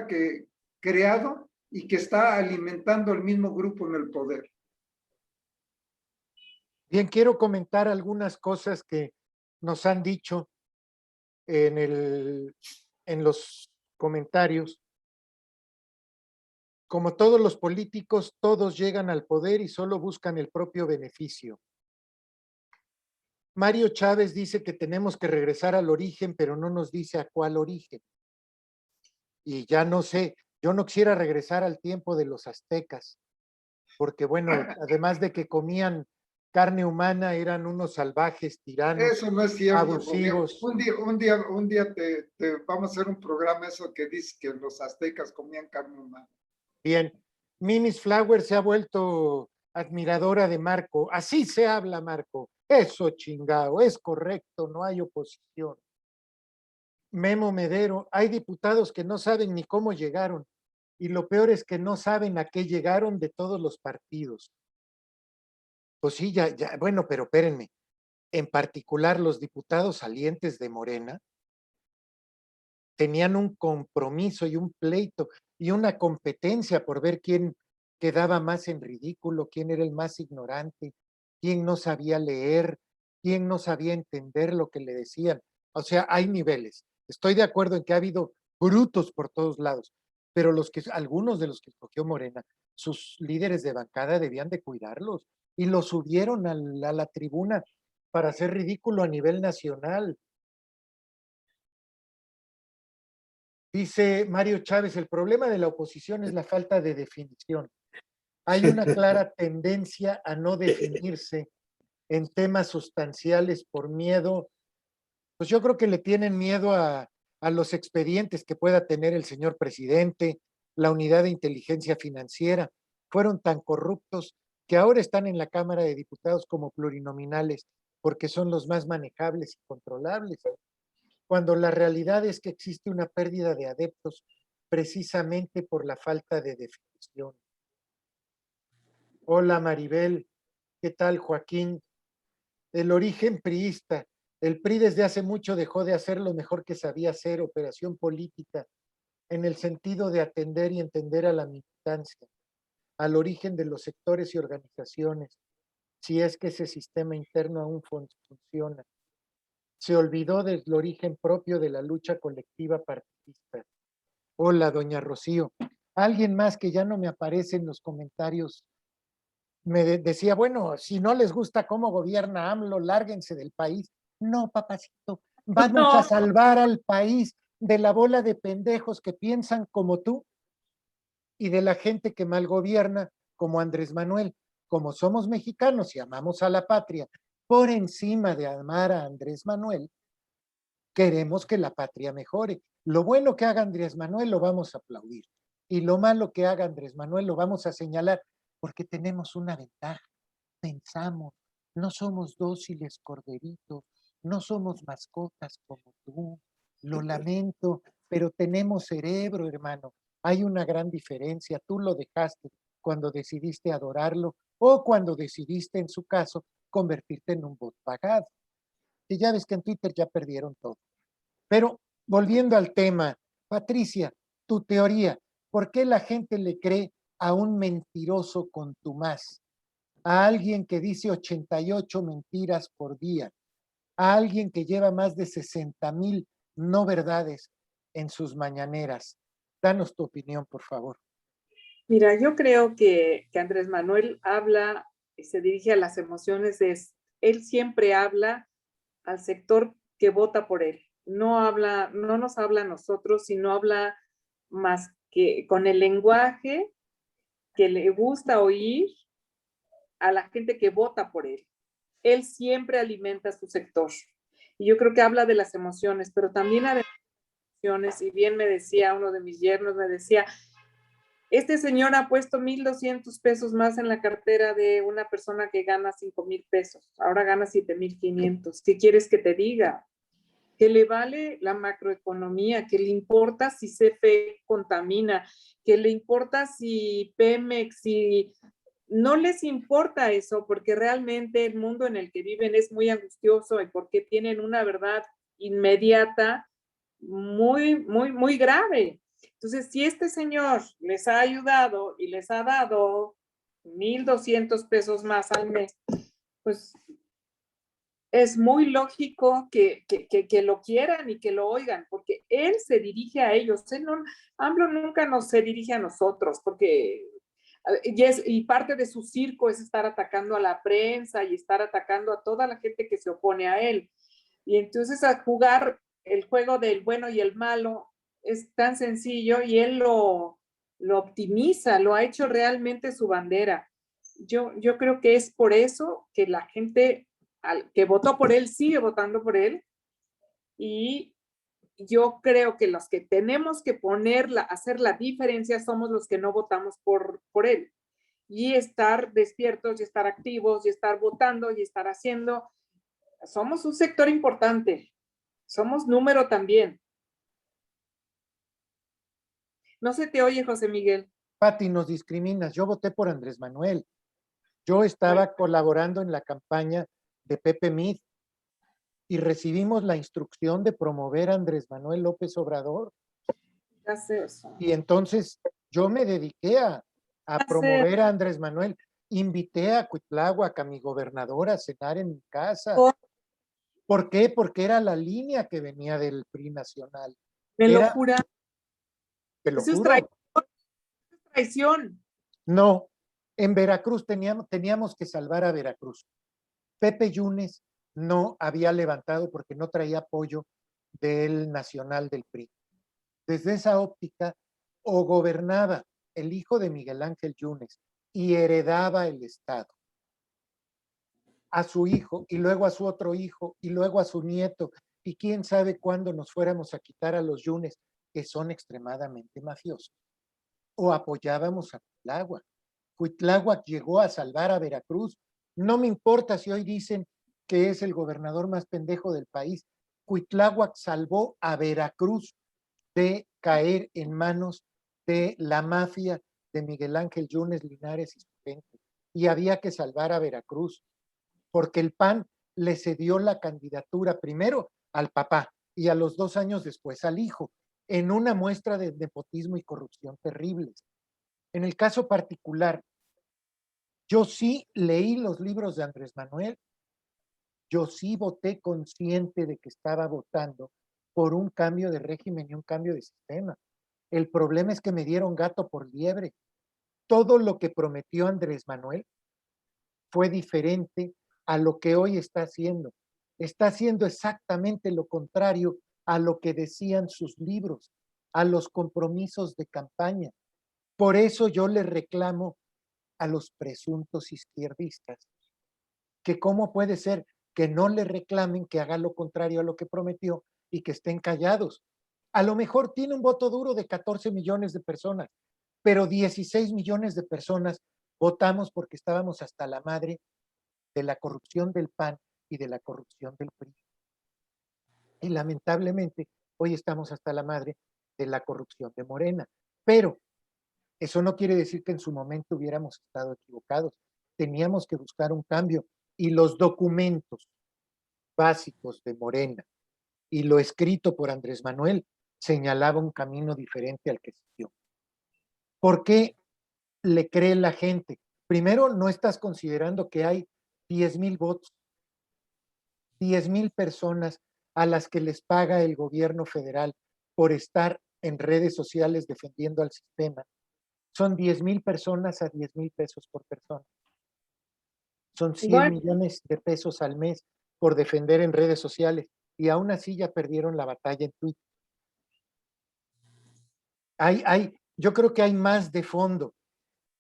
que creado y que está alimentando el mismo grupo en el poder. Bien, quiero comentar algunas cosas que nos han dicho en los comentarios. Como todos los políticos, todos llegan al poder y solo buscan el propio beneficio. Mario Chávez dice que tenemos que regresar al origen, pero no nos dice a cuál origen. Y ya no sé, yo no quisiera regresar al tiempo de los aztecas, porque bueno, además de que comían carne humana, eran unos salvajes, tiranos, Eso no es cierto. abusivos. Un día te vamos a hacer un programa eso que dice que los aztecas comían carne humana. Bien, Mimis Flower se ha vuelto admiradora de Marco. Así se habla, Marco. Eso chingado, es correcto, no hay oposición. Memo Medero, hay diputados que no saben ni cómo llegaron y lo peor es que no saben a qué llegaron de todos los partidos. Pues sí, ya, bueno, pero espérenme. En particular, los diputados salientes de Morena tenían un compromiso y un pleito y una competencia por ver quién quedaba más en ridículo, quién era el más ignorante, quién no sabía leer, quién no sabía entender lo que le decían. O sea, hay niveles. Estoy de acuerdo en que ha habido brutos por todos lados, pero algunos de los que escogió Morena, sus líderes de bancada debían de cuidarlos y los subieron a la tribuna para hacer ridículo a nivel nacional. Dice Mario Chávez, el problema de la oposición es la falta de definición. Hay una clara tendencia a no definirse en temas sustanciales por miedo. Pues yo creo que le tienen miedo a los expedientes que pueda tener el señor presidente, la unidad de inteligencia financiera. Fueron tan corruptos que ahora están en la Cámara de Diputados como plurinominales porque son los más manejables y controlables, cuando la realidad es que existe una pérdida de adeptos precisamente por la falta de definición. Hola Maribel, ¿qué tal Joaquín? El origen priista. El PRI desde hace mucho dejó de hacer lo mejor que sabía hacer, operación política, en el sentido de atender y entender a la militancia, al origen de los sectores y organizaciones, si es que ese sistema interno aún funciona. Se olvidó del origen propio de la lucha colectiva partidista. Hola, doña Rocío. Alguien más que ya no me aparece en los comentarios me decía, bueno, si no les gusta cómo gobierna AMLO, lárguense del país. No, papacito, vamos a No, salvar al país de la bola de pendejos que piensan como tú y de la gente que mal gobierna como Andrés Manuel. Como somos mexicanos y amamos a la patria, por encima de amar a Andrés Manuel, queremos que la patria mejore. Lo bueno que haga Andrés Manuel lo vamos a aplaudir y lo malo que haga Andrés Manuel lo vamos a señalar porque tenemos una ventaja. Pensamos, no somos dóciles corderitos, no somos mascotas como tú. Lo lamento, pero tenemos cerebro, hermano. Hay una gran diferencia. Tú lo dejaste cuando decidiste adorarlo o cuando decidiste, en su caso, convertirte en un bot pagado. Y ya ves que en Twitter ya perdieron todo. Pero volviendo al tema, Patricia, tu teoría, ¿por qué la gente le cree a un mentiroso contumaz? A alguien que dice 88 mentiras por día, a alguien que lleva más de 60,000 no verdades en sus mañaneras. Danos tu opinión, por favor. mira, yo creo que Andrés Manuel habla y se dirige a las emociones. Él siempre habla al sector que vota por él. No habla, no nos habla a nosotros, sino habla más que con el lenguaje que le gusta oír a la gente que vota por él. Él siempre alimenta su sector. Y yo creo que habla de las emociones, pero también además de emociones, y bien me decía uno de mis yernos, me decía, este señor ha puesto 1,200 pesos más en la cartera de una persona que gana 5,000 pesos. Ahora gana 7,500. ¿Qué quieres que te diga? Que le vale la macroeconomía, que le importa si CFE contamina, que le importa si Pemex, si no les importa eso, porque realmente el mundo en el que viven es muy angustioso y porque tienen una verdad inmediata muy, muy, muy grave. Entonces, si este señor les ha ayudado y les ha dado 1,200 pesos más al mes, pues es muy lógico que lo quieran y que lo oigan, porque él se dirige a ellos. AMLO nunca nos se dirige a nosotros, porque y parte de su circo es estar atacando a la prensa y estar atacando a toda la gente que se opone a él. Y entonces a jugar el juego del bueno y el malo es tan sencillo y él lo optimiza, lo ha hecho realmente su bandera. Yo creo que es por eso que la gente que votó por él sigue votando por él y yo creo que los que tenemos que hacer la diferencia somos los que no votamos por él y estar despiertos y estar activos y estar votando y estar haciendo. Somos un sector importante, somos número también. No se te oye, José Miguel. Pati, nos discriminas. Yo voté por Andrés Manuel. Yo estaba colaborando en la campaña de Pepe Mid y recibimos la instrucción de promover a Andrés Manuel López Obrador. Ya sé eso. Y entonces yo me dediqué a Ya sé. promover a Andrés Manuel. Invité a Cuitláhuac, a mi gobernadora, a cenar en mi casa. ¿Por qué? Porque era la línea que venía del PRI nacional. Me lo jura. Te lo Eso es juro. traición. No, en Veracruz teníamos que salvar a Veracruz. Pepe Yunes no había levantado porque no traía apoyo del nacional del PRI. Desde esa óptica, o gobernaba el hijo de Miguel Ángel Yunes y heredaba el Estado a su hijo y luego a su otro hijo y luego a su nieto y quién sabe cuándo nos fuéramos a quitar a los Yunes que son extremadamente mafiosos, o apoyábamos a Cuitláhuac. Cuitláhuac llegó a salvar a Veracruz. No me importa si hoy dicen que es el gobernador más pendejo del país. Cuitláhuac salvó a Veracruz de caer en manos de la mafia de Miguel Ángel Yunes, Linares y su gente. Y había que salvar a Veracruz, porque el PAN le cedió la candidatura primero al papá y a los 2 años después al hijo, en una muestra de nepotismo y corrupción terribles. En el caso particular, yo sí leí los libros de Andrés Manuel Yo sí voté consciente de que estaba votando por un cambio de régimen y un cambio de sistema. El problema es que me dieron gato por liebre. Todo lo que prometió Andrés Manuel fue diferente a lo que hoy está haciendo. Está haciendo exactamente lo contrario a lo que decían sus libros, a los compromisos de campaña. Por eso yo le reclamo a los presuntos izquierdistas que cómo puede ser que no le reclamen que haga lo contrario a lo que prometió y que estén callados. A lo mejor tiene un voto duro de 14 millones de personas, pero 16 millones de personas votamos porque estábamos hasta la madre de la corrupción del PAN y de la corrupción del PRI. Y lamentablemente hoy estamos hasta la madre de la corrupción de Morena. Pero eso no quiere decir que en su momento hubiéramos estado equivocados. Teníamos que buscar un cambio y los documentos básicos de Morena y lo escrito por Andrés Manuel señalaba un camino diferente al que siguió. ¿Por qué le cree la gente? Primero, no estás considerando que hay 10,000 votos, 10,000 personas a las que les paga el gobierno federal por estar en redes sociales defendiendo al sistema. Son 10,000 personas a 10,000 pesos por persona. Son 100 Bueno, millones de pesos al mes por defender en redes sociales y aún así ya perdieron la batalla en Twitter. Yo creo que hay más de fondo.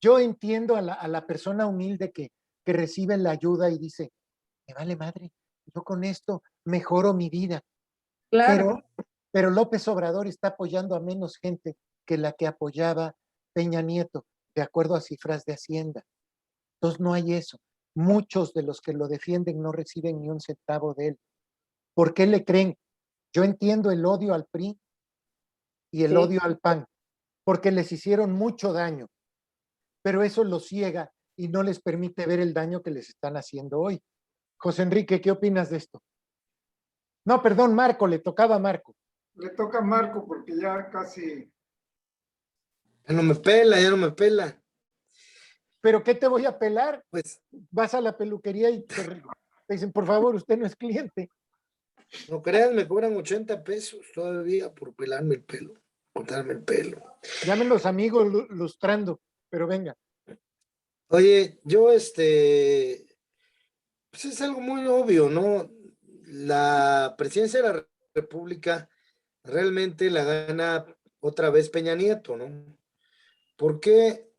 Yo entiendo a la persona humilde que recibe la ayuda y dice, me vale madre, yo con esto mejoro mi vida. claro. Pero López Obrador está apoyando a menos gente que la que apoyaba Peña Nieto, de acuerdo a cifras de Hacienda. Entonces no hay eso. Muchos de los que lo defienden no reciben ni un centavo de él. ¿Por qué le creen? Yo entiendo el odio al PRI y el Sí. odio al PAN, porque les hicieron mucho daño, pero eso los ciega y no les permite ver el daño que les están haciendo hoy. José Enrique, ¿qué opinas de esto? No, perdón, Marco, le tocaba a Marco. Le toca a Marco porque ya casi. Ya no me pela, ya no me pela. ¿Pero qué te voy a pelar? Pues, Vas a la peluquería y te dicen, por favor, usted no es cliente. no creas, me cobran 80 pesos todavía por pelarme el pelo, cortarme el pelo. Llamen los amigos lustrando, pero venga. Oye, pues es algo muy obvio, ¿no? La presidencia de la República realmente la gana otra vez Peña Nieto, ¿no? ¿Por qué?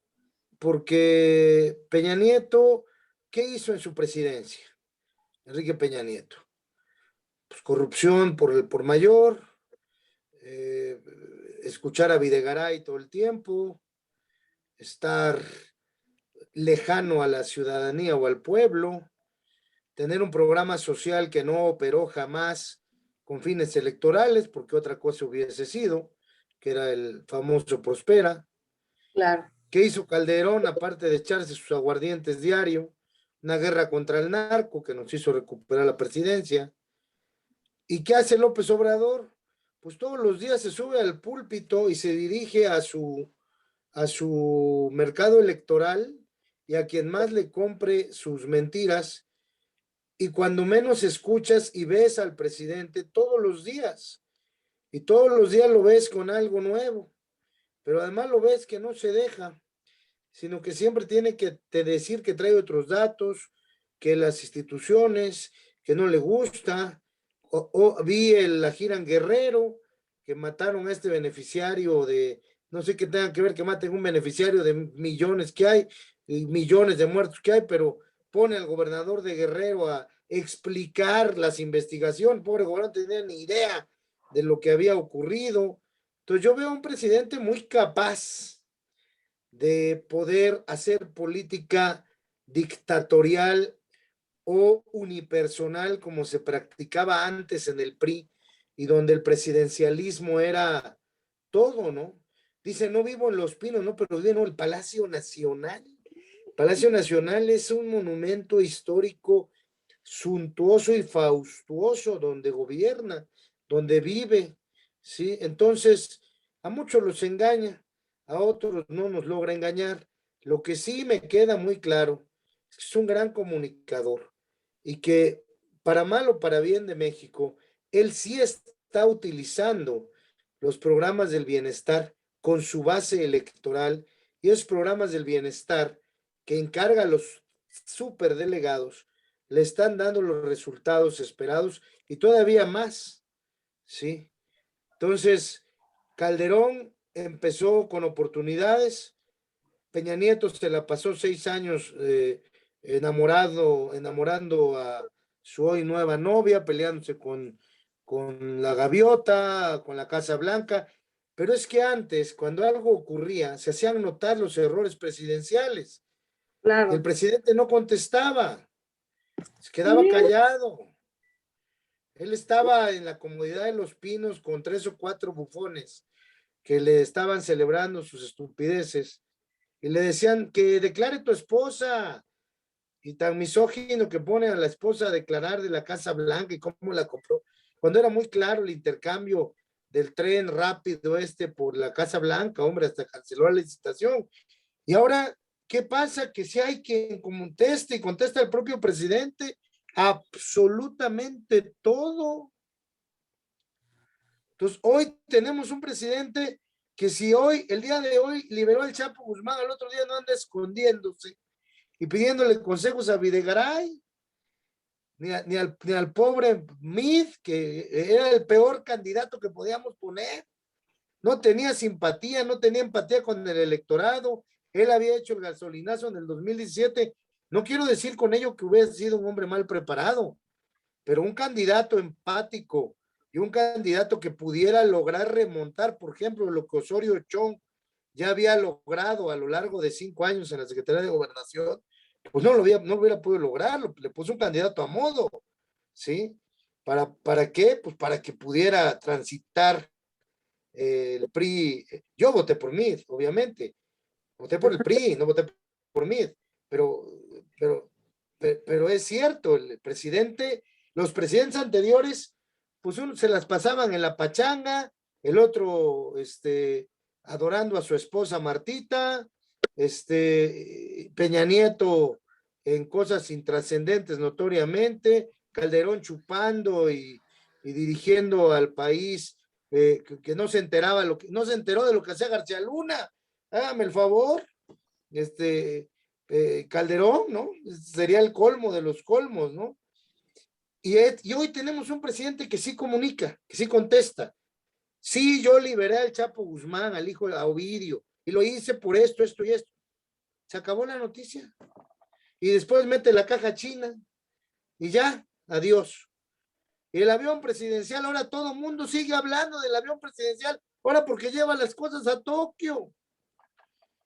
Porque Peña Nieto, ¿qué hizo en su presidencia? Enrique Peña Nieto. Pues corrupción por el por mayor, eh, escuchar a Videgaray todo el tiempo, estar lejano a la ciudadanía o al pueblo, tener un programa social que no operó jamás con fines electorales, porque otra cosa hubiese sido, que era el famoso Prospera. Claro. ¿Qué hizo Calderón, aparte de echarse sus aguardientes diario? Una guerra contra el narco que nos hizo recuperar la presidencia. ¿Y qué hace López Obrador? Pues todos los días se sube al púlpito y se dirige a su mercado electoral y a quien más le compre sus mentiras. Y cuando menos escuchas y ves al presidente todos los días, y todos los días lo ves con algo nuevo, pero además lo ves que no se deja, sino que siempre tiene que te decir que trae otros datos, que las instituciones, que no le gusta, o vi la gira en Guerrero, que mataron a este beneficiario de, no sé qué tenga que ver que maten un beneficiario de millones que hay, y millones de muertos que hay, pero pone al gobernador de Guerrero a explicar las investigaciones, pobre gobernador no tenía ni idea de lo que había ocurrido. Entonces yo veo a un presidente muy capaz de poder hacer política dictatorial o unipersonal como se practicaba antes en el PRI y donde el presidencialismo era todo, ¿no? Dice, no vivo en Los Pinos, ¿no? Pero vivo en el Palacio Nacional. Palacio Nacional es un monumento histórico suntuoso y faustuoso donde gobierna, donde vive, ¿sí? Entonces, a muchos los engaña, a otros no nos logra engañar. Lo que sí me queda muy claro es que es un gran comunicador y que para mal o para bien de México, él sí está utilizando los programas del bienestar con su base electoral, y esos programas del bienestar que encarga a los superdelegados le están dando los resultados esperados y todavía más, ¿sí? Entonces, Calderón empezó con oportunidades, Peña Nieto se la pasó 6 años enamorando a su hoy nueva novia, peleándose con la gaviota, con la Casa Blanca, pero es que antes, cuando algo ocurría, se hacían notar los errores presidenciales y el Claro. presidente no contestaba, se quedaba Sí, callado. Él estaba en la comodidad de Los Pinos con 3 o 4 bufones que le estaban celebrando sus estupideces y le decían que declare tu esposa, y tan misógino que pone a la esposa a declarar de la Casa Blanca y cómo la compró, cuando era muy claro el intercambio del tren rápido por la Casa Blanca, hombre, hasta canceló la licitación. Y ahora, ¿qué pasa? Que si hay quien conteste y contesta el propio presidente absolutamente todo. Entonces, hoy tenemos un presidente que si hoy, el día de hoy, liberó al Chapo Guzmán, al otro día no anda escondiéndose y pidiéndole consejos a Videgaray, ni al pobre Mid, que era el peor candidato que podíamos poner. No tenía simpatía, no tenía empatía con el electorado. Él había hecho el gasolinazo en el 2017. No quiero decir con ello que hubiera sido un hombre mal preparado, pero un candidato empático y un candidato que pudiera lograr remontar, por ejemplo, lo que Osorio Chong ya había logrado a lo largo de 5 años en la Secretaría de Gobernación, pues no hubiera podido lograrlo, le puso un candidato a modo, ¿sí? ¿Para qué? Pues para que pudiera transitar el PRI. Yo voté por mí, obviamente, voté por el PRI, no voté por mí, pero, pero, pero es cierto, los presidentes anteriores, pues uno se las pasaban en la pachanga, el otro, adorando a su esposa Martita, Peña Nieto en cosas intrascendentes notoriamente, Calderón chupando y dirigiendo al país, que no se enteraba no se enteró de lo que hacía García Luna. Hágame el favor, Calderón, ¿no? Sería el colmo de los colmos, ¿no? Y hoy tenemos un presidente que sí comunica, que sí contesta. Sí, yo liberé al Chapo Guzmán, al hijo de Ovidio, y lo hice por esto, esto y esto. Se acabó la noticia. Y después mete la caja china y ya, adiós. Y el avión presidencial, ahora todo el mundo sigue hablando del avión presidencial, ahora porque lleva las cosas a Tokio.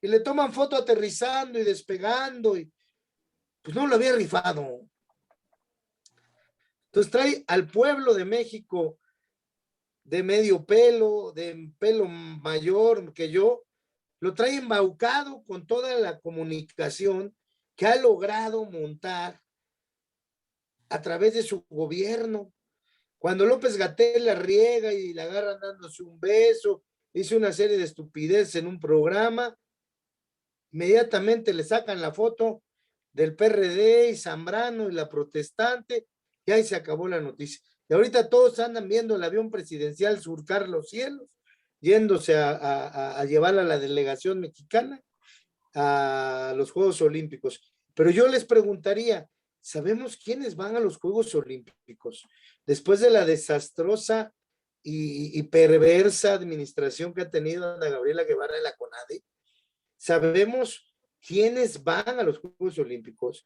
Y le toman foto aterrizando y despegando, y pues no lo había rifado. Entonces trae al pueblo de México de medio pelo, de pelo mayor que yo, lo trae embaucado con toda la comunicación que ha logrado montar a través de su gobierno. Cuando López-Gatell la riega y la agarran dándose un beso, hizo una serie de estupideces en un programa, inmediatamente le sacan la foto del PRD y Zambrano y la protestante, y ahí se acabó la noticia. Y ahorita todos andan viendo el avión presidencial surcar los cielos, yéndose a llevar a la delegación mexicana a los Juegos Olímpicos. Pero yo les preguntaría, ¿sabemos quiénes van a los Juegos Olímpicos? Después de la desastrosa y perversa administración que ha tenido Ana Gabriela Guevara de la CONADE, ¿sabemos quiénes van a los Juegos Olímpicos?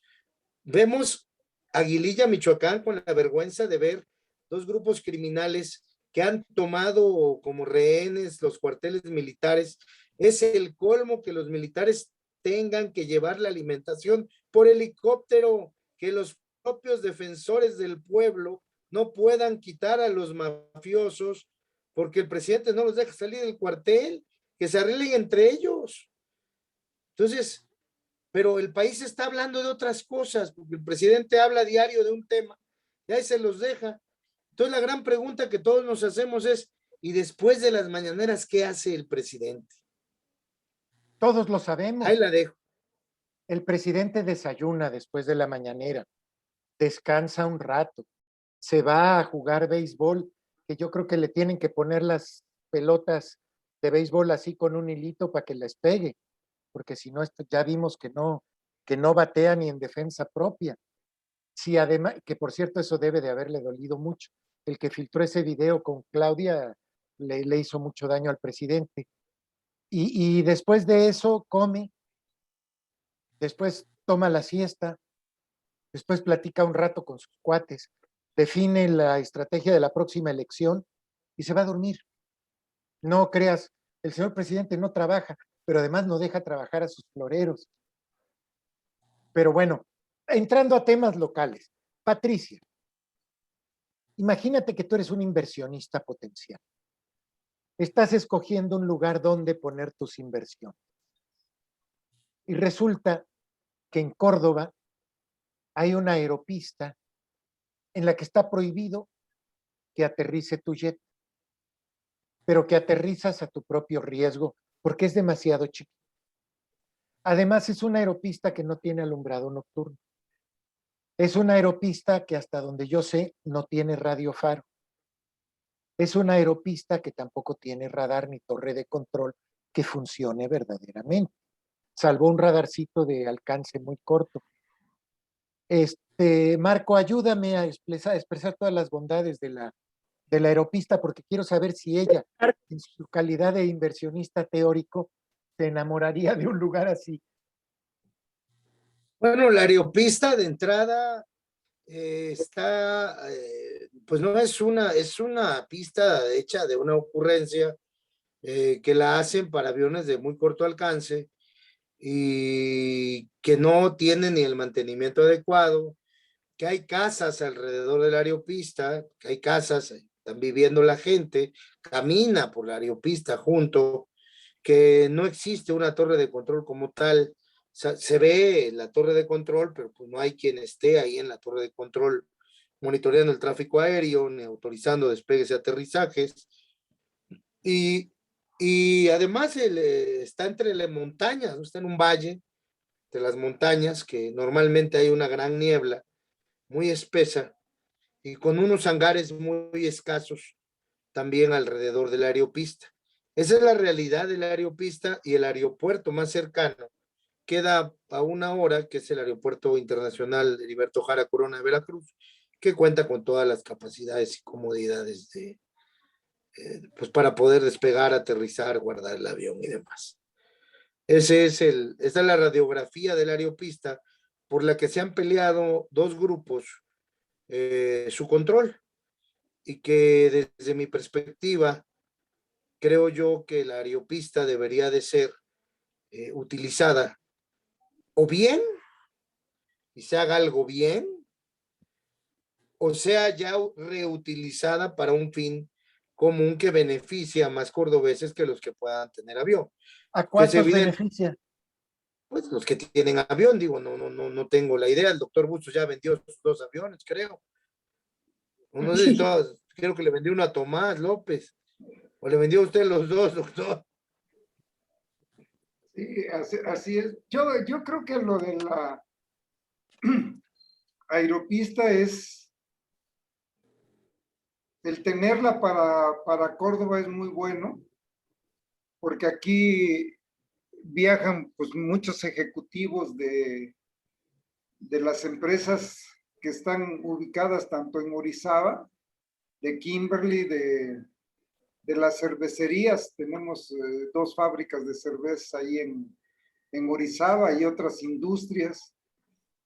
Vemos Aguililla, Michoacán, con la vergüenza de ver 2 grupos criminales que han tomado como rehenes los cuarteles militares. Es el colmo que los militares tengan que llevar la alimentación por helicóptero, que los propios defensores del pueblo no puedan quitar a los mafiosos porque el presidente no los deja salir del cuartel, que se arreglen entre ellos. Entonces, pero el país está hablando de otras cosas, porque el presidente habla diario de un tema, y ahí se los deja. Entonces, la gran pregunta que todos nos hacemos es, ¿y después de las mañaneras qué hace el presidente? Todos lo Ahí sabemos. la dejo. El presidente desayuna después de la mañanera, descansa un rato, se va a jugar béisbol, que yo creo que le tienen que poner las pelotas de béisbol así con un hilito para que les pegue, porque si no, ya vimos que no batea ni en defensa propia. Sí, además, que por cierto, eso debe de haberle dolido mucho. El que filtró ese video con Claudia le hizo mucho daño al presidente. Y después de eso come, después toma la siesta, después platica un rato con sus cuates, define la estrategia de la próxima elección y se va a dormir. No creas, el señor presidente no trabaja, pero además no deja trabajar a sus floreros. Pero bueno, entrando a temas locales. Patricia, imagínate que tú eres un inversionista potencial. Estás escogiendo un lugar donde poner tus inversiones. Y resulta que en Córdoba hay una aeropista en la que está prohibido que aterrice tu jet, pero que aterrizas a tu propio riesgo porque es demasiado chiquito. Además, es una aeropista que no tiene alumbrado nocturno. Es una aeropista que hasta donde yo sé no tiene radiofaro. Es una aeropista que tampoco tiene radar ni torre de control que funcione verdaderamente, salvo un radarcito de alcance muy corto. Marco, ayúdame a expresar todas las bondades de la aeropista, porque quiero saber si ella, en su calidad de inversionista teórico, se enamoraría de un lugar así. Bueno, la aeropista de entrada pues no es una pista hecha de una ocurrencia que la hacen para aviones de muy corto alcance y que no tienen ni el mantenimiento adecuado, que hay casas alrededor de la aeropista, que hay casas, están viviendo la gente, camina por la aeropista junto, que no existe una torre de control como tal. O sea, se ve la torre de control, pero pues no hay quien esté ahí en la torre de control monitoreando el tráfico aéreo, ni autorizando despegues y aterrizajes. Y, y además está entre las montañas, ¿no? Está en un valle de las montañas, que normalmente hay una gran niebla muy espesa y con unos hangares muy escasos también alrededor de la aeropista. Esa es la realidad de la aeropista, y el aeropuerto más cercano queda a 1 hora, que es el Aeropuerto Internacional Heriberto Jara Corona de Veracruz, que cuenta con todas las capacidades y comodidades pues para poder despegar, aterrizar, guardar el avión y demás. Esa es la radiografía de la aeropista por la que se han peleado dos grupos su control, y que desde mi perspectiva creo yo que la aeropista debería de ser utilizada o bien y se haga algo bien, o sea ya reutilizada para un fin común que beneficie a más cordobeses que los que puedan tener avión. ¿A Que es cuántos evidente, beneficia? pues los que tienen avión, digo, no tengo la idea. El doctor Bustos ya vendió sus 2 aviones, creo. No sé si todos, creo que le vendió uno a Tomás López, o le vendió a usted los dos, doctor. Sí, así es. Yo creo que lo de la aeropista es el tenerla para Córdoba es muy bueno, porque aquí viajan pues muchos ejecutivos de las empresas que están ubicadas tanto en Orizaba, de Kimberly, de las cervecerías. Tenemos 2 fábricas de cerveza ahí en Orizaba y otras industrias.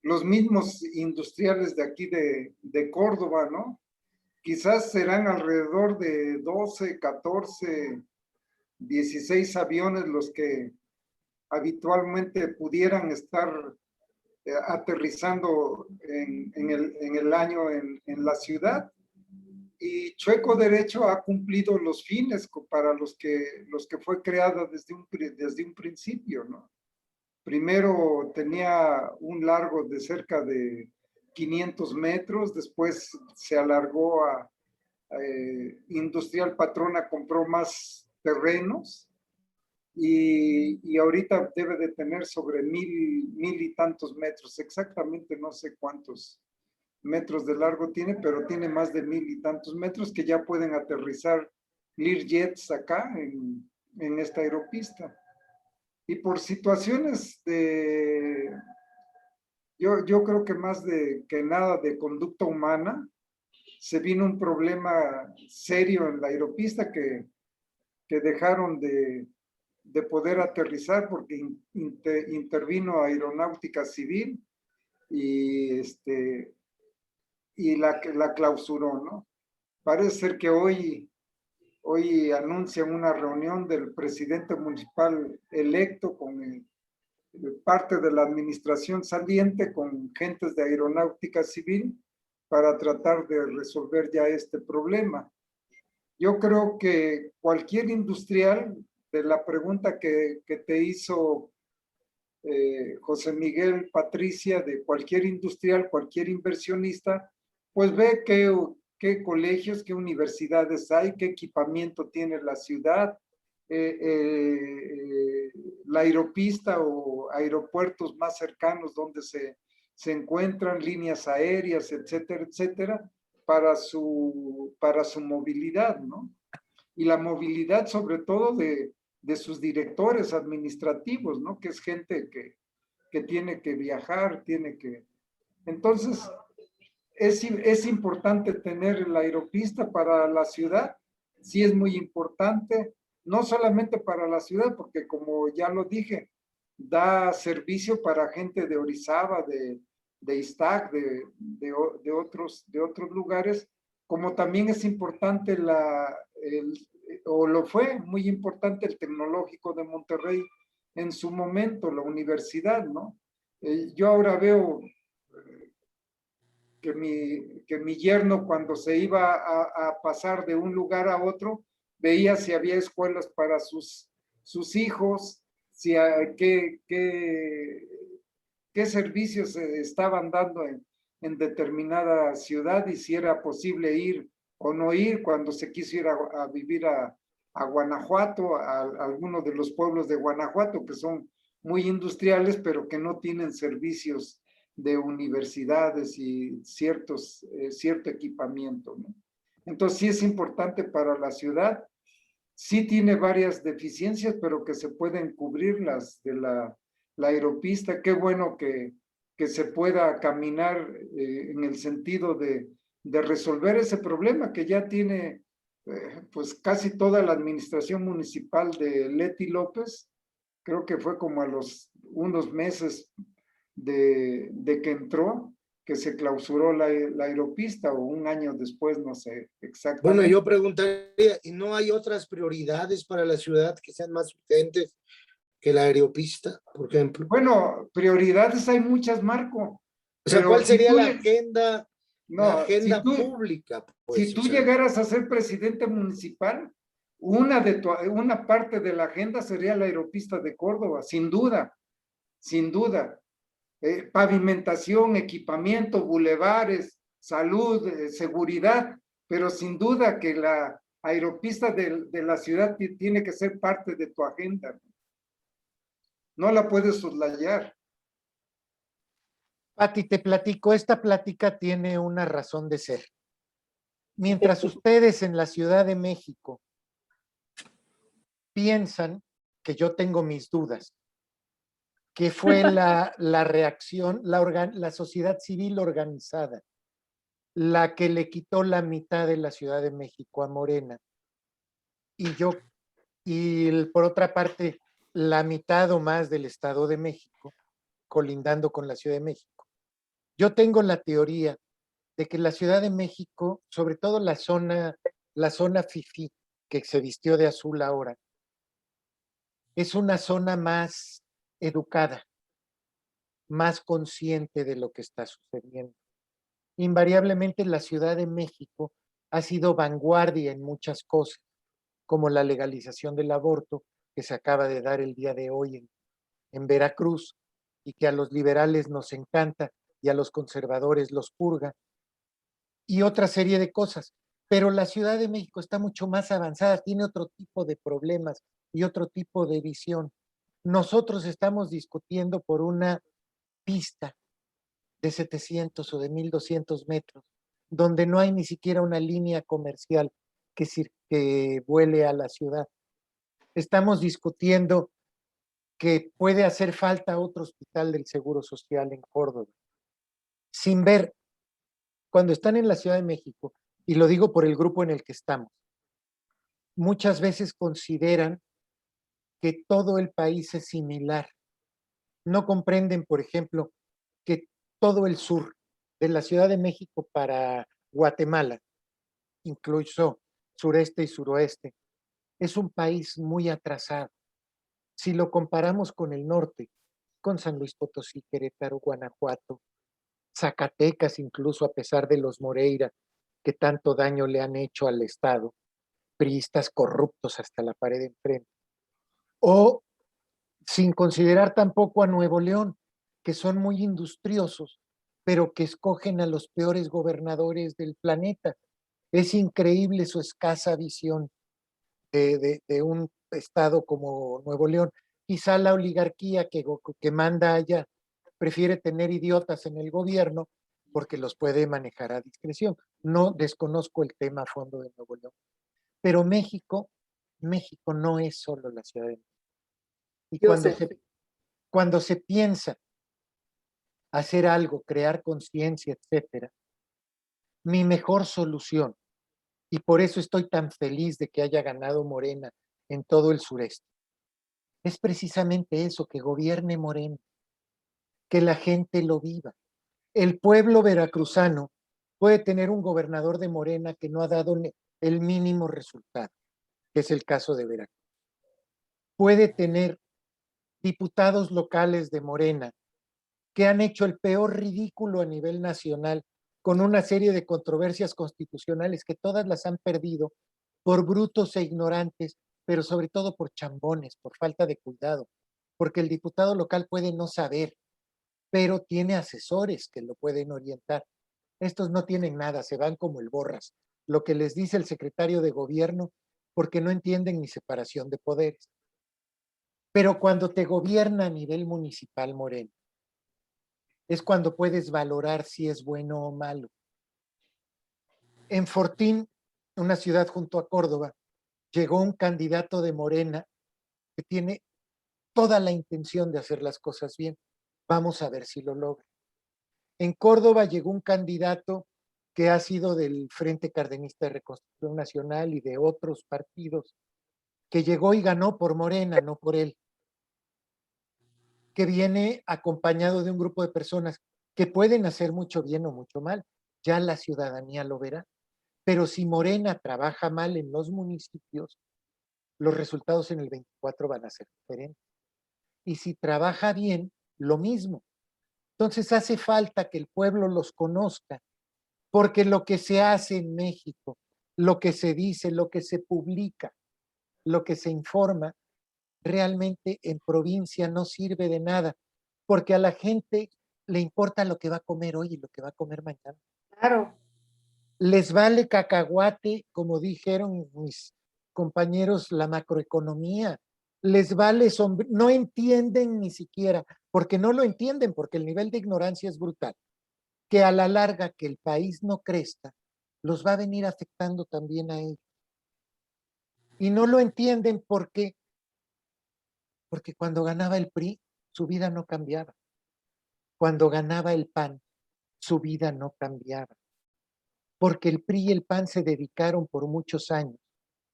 Los mismos industriales de aquí de Córdoba, ¿no? Quizás serán alrededor de 12, 14, 16 aviones los que habitualmente pudieran estar aterrizando en el año en la ciudad. Y Chueco Derecho ha cumplido los fines para los que fue creada desde un principio, ¿no? Primero tenía un largo de cerca de 500 metros, después se alargó a Industrial Patrona, compró más terrenos y ahorita debe de tener sobre 1000 y tantos metros, exactamente no sé cuántos metros de largo tiene, pero tiene más de 1000 y tantos metros que ya pueden aterrizar Learjets acá en esta aeropista. Y por situaciones yo creo que más que nada de conducta humana, se vino un problema serio en la aeropista que dejaron de poder aterrizar porque intervino Aeronáutica Civil y, y la clausuró, ¿no? Parece ser que hoy anuncian una reunión del presidente municipal electo con parte de la administración saliente, con gentes de Aeronáutica Civil, para tratar de resolver ya este problema. Yo creo que cualquier industrial, de la pregunta que te hizo José Miguel, Patricia, de cualquier industrial, cualquier inversionista, pues ve qué colegios, qué universidades hay, qué equipamiento tiene la ciudad, la aeropista o aeropuertos más cercanos donde se encuentran líneas aéreas, etcétera, etcétera, para su movilidad, ¿no? Y la movilidad sobre todo de sus directores administrativos, ¿no? Que es gente que tiene que viajar, tiene que... Entonces, es importante tener la aeropista para la ciudad, sí es muy importante, no solamente para la ciudad, porque como ya lo dije, da servicio para gente de Orizaba, de Iztac, de otros lugares, como también es importante o lo fue muy importante el Tecnológico de Monterrey en su momento, la universidad, ¿no? Yo ahora veo que mi yerno cuando se iba a pasar de un lugar a otro, veía si había escuelas para sus hijos, si qué servicios se estaban dando en determinada ciudad y si era posible ir o no ir cuando se quiso ir a vivir a Guanajuato, a algunos de los pueblos de Guanajuato que son muy industriales, pero que no tienen servicios de universidades y cierto equipamiento, ¿no? Entonces sí es importante para la ciudad, sí tiene varias deficiencias, pero que se pueden cubrir las de la aeropista. Qué bueno que se pueda caminar en el sentido de resolver ese problema que ya tiene pues casi toda la administración municipal de Leti López. Creo que fue como a los unos meses de que entró, que se clausuró la aeropista, o un año después, no sé exactamente. Bueno, yo preguntaría, ¿y no hay otras prioridades para la ciudad que sean más urgentes que la aeropista, por ejemplo? Bueno, prioridades hay muchas, Marco. O sea, ¿cuál sería la agenda, no, pública? Pues, si tú llegaras a ser presidente municipal, una parte de la agenda sería la aeropista de Córdoba, sin duda, sin duda. Pavimentación, equipamiento, bulevares, salud, seguridad, pero sin duda que la aeropista de la ciudad tiene que ser parte de tu agenda. No la puedes soslayar. Pati, te platico, esta plática tiene una razón de ser. Mientras ustedes en la Ciudad de México piensan que yo tengo mis dudas, que fue la reacción, la sociedad civil organizada, la que le quitó la mitad de la Ciudad de México a Morena. Y por otra parte, la mitad o más del Estado de México, colindando con la Ciudad de México. Yo tengo la teoría de que la Ciudad de México, sobre todo la zona fifí, que se vistió de azul ahora, es una zona más educada, más consciente de lo que está sucediendo. Invariablemente la Ciudad de México ha sido vanguardia en muchas cosas, como la legalización del aborto, que se acaba de dar el día de hoy en Veracruz, y que a los liberales nos encanta y a los conservadores los purga, y otra serie de cosas. Pero la Ciudad de México está mucho más avanzada, tiene otro tipo de problemas y otro tipo de visión. Nosotros estamos discutiendo por una pista de 700 o de 1200 metros, donde no hay ni siquiera una línea comercial que vuele a la ciudad. Estamos discutiendo que puede hacer falta otro hospital del Seguro Social en Córdoba, sin ver, cuando están en la Ciudad de México, y lo digo por el grupo en el que estamos, muchas veces consideran que todo el país es similar. No comprenden, por ejemplo, que todo el sur, de la Ciudad de México para Guatemala, incluso sureste y suroeste, es un país muy atrasado. Si lo comparamos con el norte, con San Luis Potosí, Querétaro, Guanajuato, Zacatecas, incluso a pesar de los Moreira, que tanto daño le han hecho al Estado, priistas corruptos hasta la pared de enfrente. O sin considerar tampoco a Nuevo León, que son muy industriosos, pero que escogen a los peores gobernadores del planeta. Es increíble su escasa visión de un estado como Nuevo León. Quizá la oligarquía que manda allá prefiere tener idiotas en el gobierno porque los puede manejar a discreción. No desconozco el tema a fondo de Nuevo León. Pero México no es solo la Ciudad de México. Y Yo sé. cuando se piensa hacer algo, crear conciencia, etcétera, mi mejor solución, y por eso estoy tan feliz de que haya ganado Morena en todo el sureste, es precisamente eso, que gobierne Morena, que la gente lo viva. El pueblo veracruzano puede tener un gobernador de Morena que no ha dado el mínimo resultado, que es el caso de Veracruz. Puede tener diputados locales de Morena que han hecho el peor ridículo a nivel nacional con una serie de controversias constitucionales que todas las han perdido por brutos e ignorantes, pero sobre todo por chambones, por falta de cuidado, porque el diputado local puede no saber, pero tiene asesores que lo pueden orientar. Estos no tienen nada, se van como el borras, lo que les dice el secretario de gobierno, porque no entienden ni separación de poderes. Pero cuando te gobierna a nivel municipal, Moreno, es cuando puedes valorar si es bueno o malo. En Fortín, una ciudad junto a Córdoba, llegó un candidato de Morena que tiene toda la intención de hacer las cosas bien. Vamos a ver si lo logra. En Córdoba llegó un candidato que ha sido del Frente Cardenista de Reconstrucción Nacional y de otros partidos, que llegó y ganó por Morena, no por él, que viene acompañado de un grupo de personas que pueden hacer mucho bien o mucho mal. Ya la ciudadanía lo verá. Pero si Morena trabaja mal en los municipios, los resultados en el 24 van a ser diferentes. Y si trabaja bien, lo mismo. Entonces hace falta que el pueblo los conozca, porque lo que se hace en México, lo que se dice, lo que se publica, lo que se informa, realmente en provincia no sirve de nada, porque a la gente le importa lo que va a comer hoy y lo que va a comer mañana. Claro. Les vale cacahuate, como dijeron mis compañeros, la macroeconomía. Les vale no entienden ni siquiera, porque no lo entienden, porque el nivel de ignorancia es brutal, que a la larga que el país no crezca, los va a venir afectando también a ellos. Y no lo entienden porque cuando ganaba el PRI, su vida no cambiaba. Cuando ganaba el PAN, su vida no cambiaba. Porque el PRI y el PAN se dedicaron por muchos años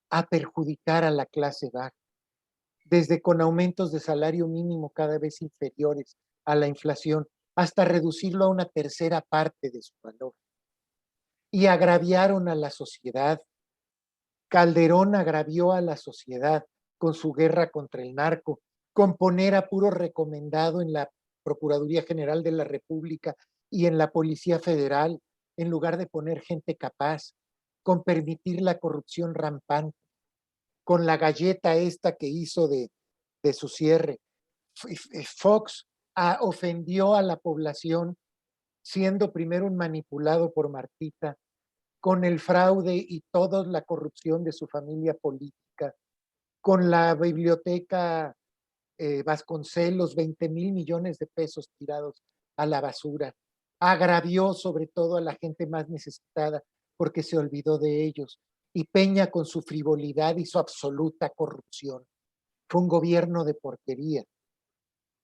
a perjudicar a la clase baja, desde con aumentos de salario mínimo cada vez inferiores a la inflación, hasta reducirlo a una tercera parte de su valor. Y agraviaron a la sociedad. Calderón agravió a la sociedad con su guerra contra el narco, con poner a puro recomendado en la Procuraduría General de la República y en la Policía Federal, en lugar de poner gente capaz, con permitir la corrupción rampante, con la galleta esta que hizo de su cierre. Fox ofendió a la población siendo primero un manipulado por Martita, con el fraude y toda la corrupción de su familia política, con la biblioteca Vasconcelos, 20,000 millones de pesos tirados a la basura, agravió sobre todo a la gente más necesitada porque se olvidó de ellos. Y Peña con su frivolidad y su absoluta corrupción. Fue un gobierno de porquería.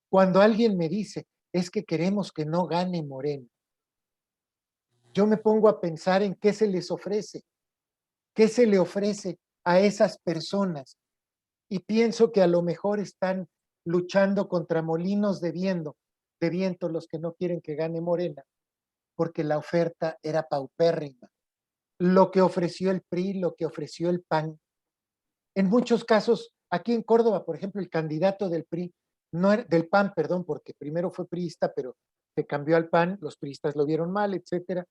Cuando alguien me dice, es que queremos que no gane Morena, yo me pongo a pensar en qué se les ofrece, qué se le ofrece a esas personas. Y pienso que a lo mejor están luchando contra molinos de viento los que no quieren que gane Morena, porque la oferta era paupérrima. Lo que ofreció el PRI, lo que ofreció el PAN. En muchos casos, aquí en Córdoba, por ejemplo, el candidato del PRI, no era, del PAN, perdón, porque primero fue priista, pero se cambió al PAN, los priistas lo vieron mal, etcétera,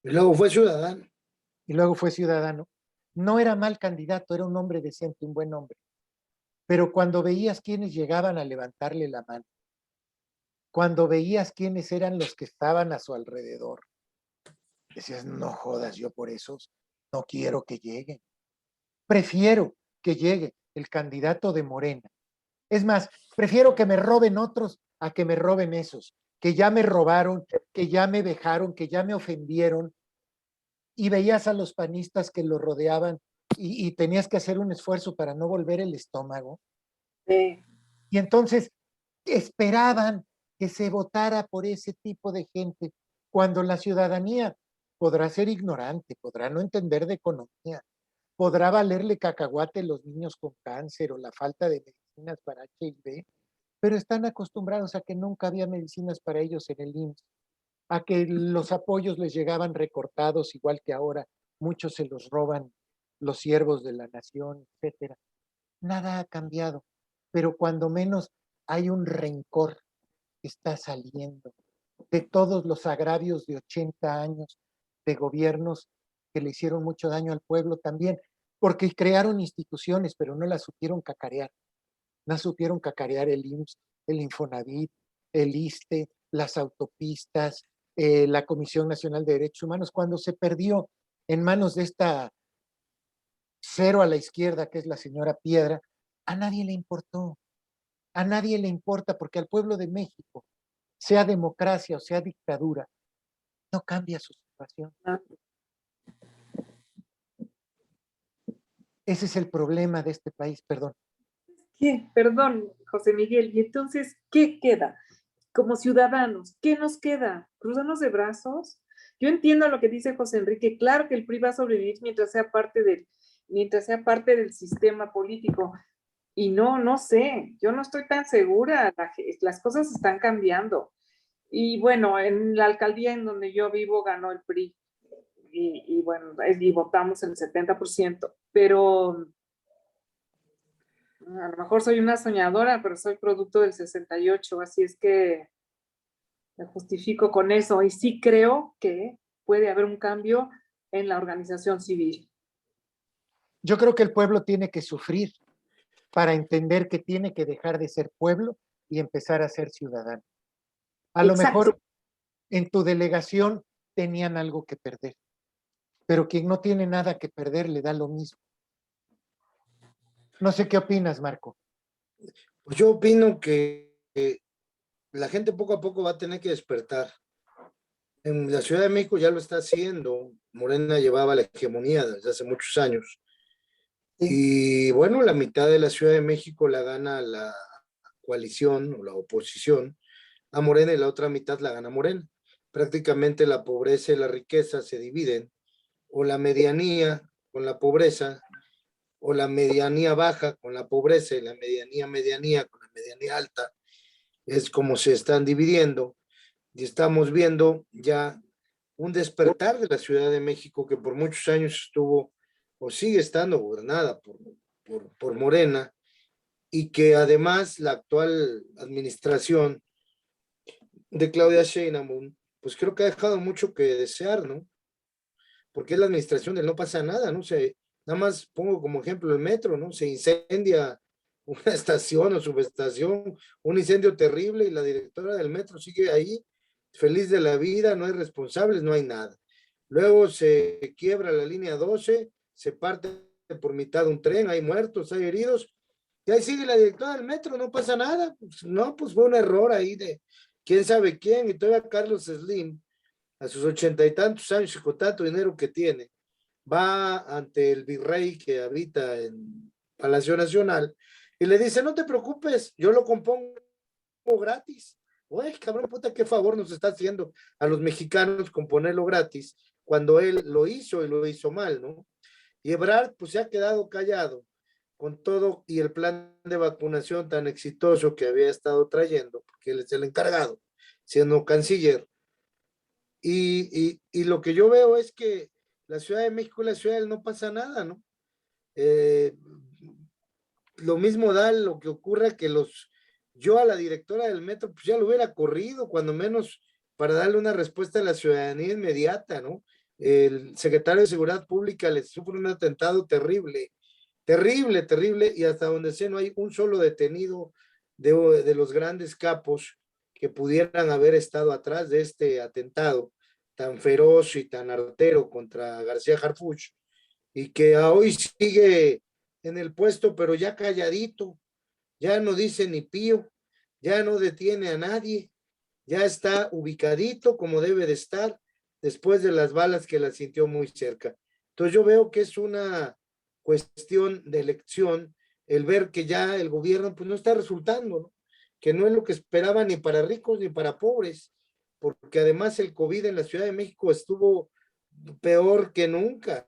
Y luego fue ciudadano. y luego fue ciudadano. No era mal candidato, era un hombre decente, un buen hombre. Pero cuando veías quiénes llegaban a levantarle la mano, cuando veías quiénes eran los que estaban a su alrededor, decías, no jodas, yo por esos no quiero que lleguen. Prefiero que llegue el candidato de Morena. Es más, prefiero que me roben otros a que me roben esos, que ya me robaron, que ya me vejaron, que ya me ofendieron. Y veías a los panistas que lo rodeaban y tenías que hacer un esfuerzo para no volver el estómago. Sí. Y entonces esperaban que se votara por ese tipo de gente, cuando la ciudadanía podrá ser ignorante, podrá no entender de economía, podrá valerle cacahuate los niños con cáncer o la falta de medicinas para HIV, pero están acostumbrados a que nunca había medicinas para ellos en el IMSS, a que los apoyos les llegaban recortados, igual que ahora muchos se los roban los siervos de la nación, etcétera. Nada ha cambiado, pero cuando menos hay un rencor que está saliendo de todos los agravios de 80 años de gobiernos que le hicieron mucho daño al pueblo también, porque crearon instituciones, pero no las supieron cacarear. No supieron cacarear el IMSS, el Infonavit, el ISSSTE, las autopistas, la Comisión Nacional de Derechos Humanos, cuando se perdió en manos de esta cero a la izquierda, que es la señora Piedra, a nadie le importó, a nadie le importa, porque al pueblo de México, sea democracia o sea dictadura, no cambia su situación. Ese es el problema de este país, perdón. ¿Qué? Perdón, José Miguel. Y entonces, ¿qué queda? Como ciudadanos, ¿qué nos queda? ¿Cruzarnos de brazos? Yo entiendo lo que dice José Enrique. Claro que el PRI va a sobrevivir mientras sea parte del sistema político. Y no sé, yo no estoy tan segura. Las cosas están cambiando. Y bueno, en la alcaldía en donde yo vivo ganó el PRI. Y bueno, y votamos el 70%. Pero a lo mejor soy una soñadora, pero soy producto del 68, así es que me justifico con eso. Y sí creo que puede haber un cambio en la organización civil. Yo creo que el pueblo tiene que sufrir para entender que tiene que dejar de ser pueblo y empezar a ser ciudadano. A lo mejor en tu delegación tenían algo que perder, pero quien no tiene nada que perder le da lo mismo. No sé qué opinas, Marco. Pues yo opino que la gente poco a poco va a tener que despertar. En la Ciudad de México ya lo está haciendo. Morena llevaba la hegemonía desde hace muchos años. Y bueno, la mitad de la Ciudad de México la gana la coalición o la oposición a Morena y la otra mitad la gana Morena. Prácticamente la pobreza y la riqueza se dividen, o la medianía con la pobreza, o la medianía baja con la pobreza y la medianía con la medianía alta. Es como se están dividiendo y estamos viendo ya un despertar de la Ciudad de México que por muchos años estuvo o sigue estando gobernada por Morena, y que además la actual administración de Claudia Sheinbaum, pues creo que ha dejado mucho que desear, ¿no? Porque es la administración del no pasa nada, ¿no? Nada más pongo como ejemplo el metro, ¿no? Se incendia una estación o subestación, un incendio terrible y la directora del metro sigue ahí, feliz de la vida, no hay responsables, no hay nada. Luego se quiebra la línea 12, se parte por mitad un tren, hay muertos, hay heridos, y ahí sigue la directora del metro, no pasa nada. Pues, no, pues fue un error ahí de quién sabe quién, y todavía Carlos Slim a sus 80 y tantos años y con tanto dinero que tiene, va ante el virrey que habita en Palacio Nacional y le dice, no te preocupes, yo lo compongo gratis. Güey, cabrón, puta, qué favor nos está haciendo a los mexicanos componerlo gratis cuando él lo hizo y lo hizo mal, ¿no? Y Ebrard, pues se ha quedado callado con todo y el plan de vacunación tan exitoso que había estado trayendo, porque él es el encargado, siendo canciller. Y lo que yo veo es que la Ciudad de México y la Ciudad del no pasa nada, ¿no? Lo mismo da lo que ocurre que yo a la directora del metro, pues ya lo hubiera corrido, cuando menos para darle una respuesta a la ciudadanía inmediata, ¿no? El secretario de Seguridad Pública le sufre un atentado terrible, terrible, terrible, y hasta donde sé no hay un solo detenido de los grandes capos que pudieran haber estado atrás de este atentado tan feroz y tan artero contra García Harfuch, y que hoy sigue en el puesto, pero ya calladito, ya no dice ni pío, ya no detiene a nadie, ya está ubicadito como debe de estar después de las balas que la sintió muy cerca. Entonces yo veo que es una cuestión de elección el ver que ya el gobierno pues no está resultando, ¿no? Que no es lo que esperaba ni para ricos ni para pobres, porque además el COVID en la Ciudad de México estuvo peor que nunca.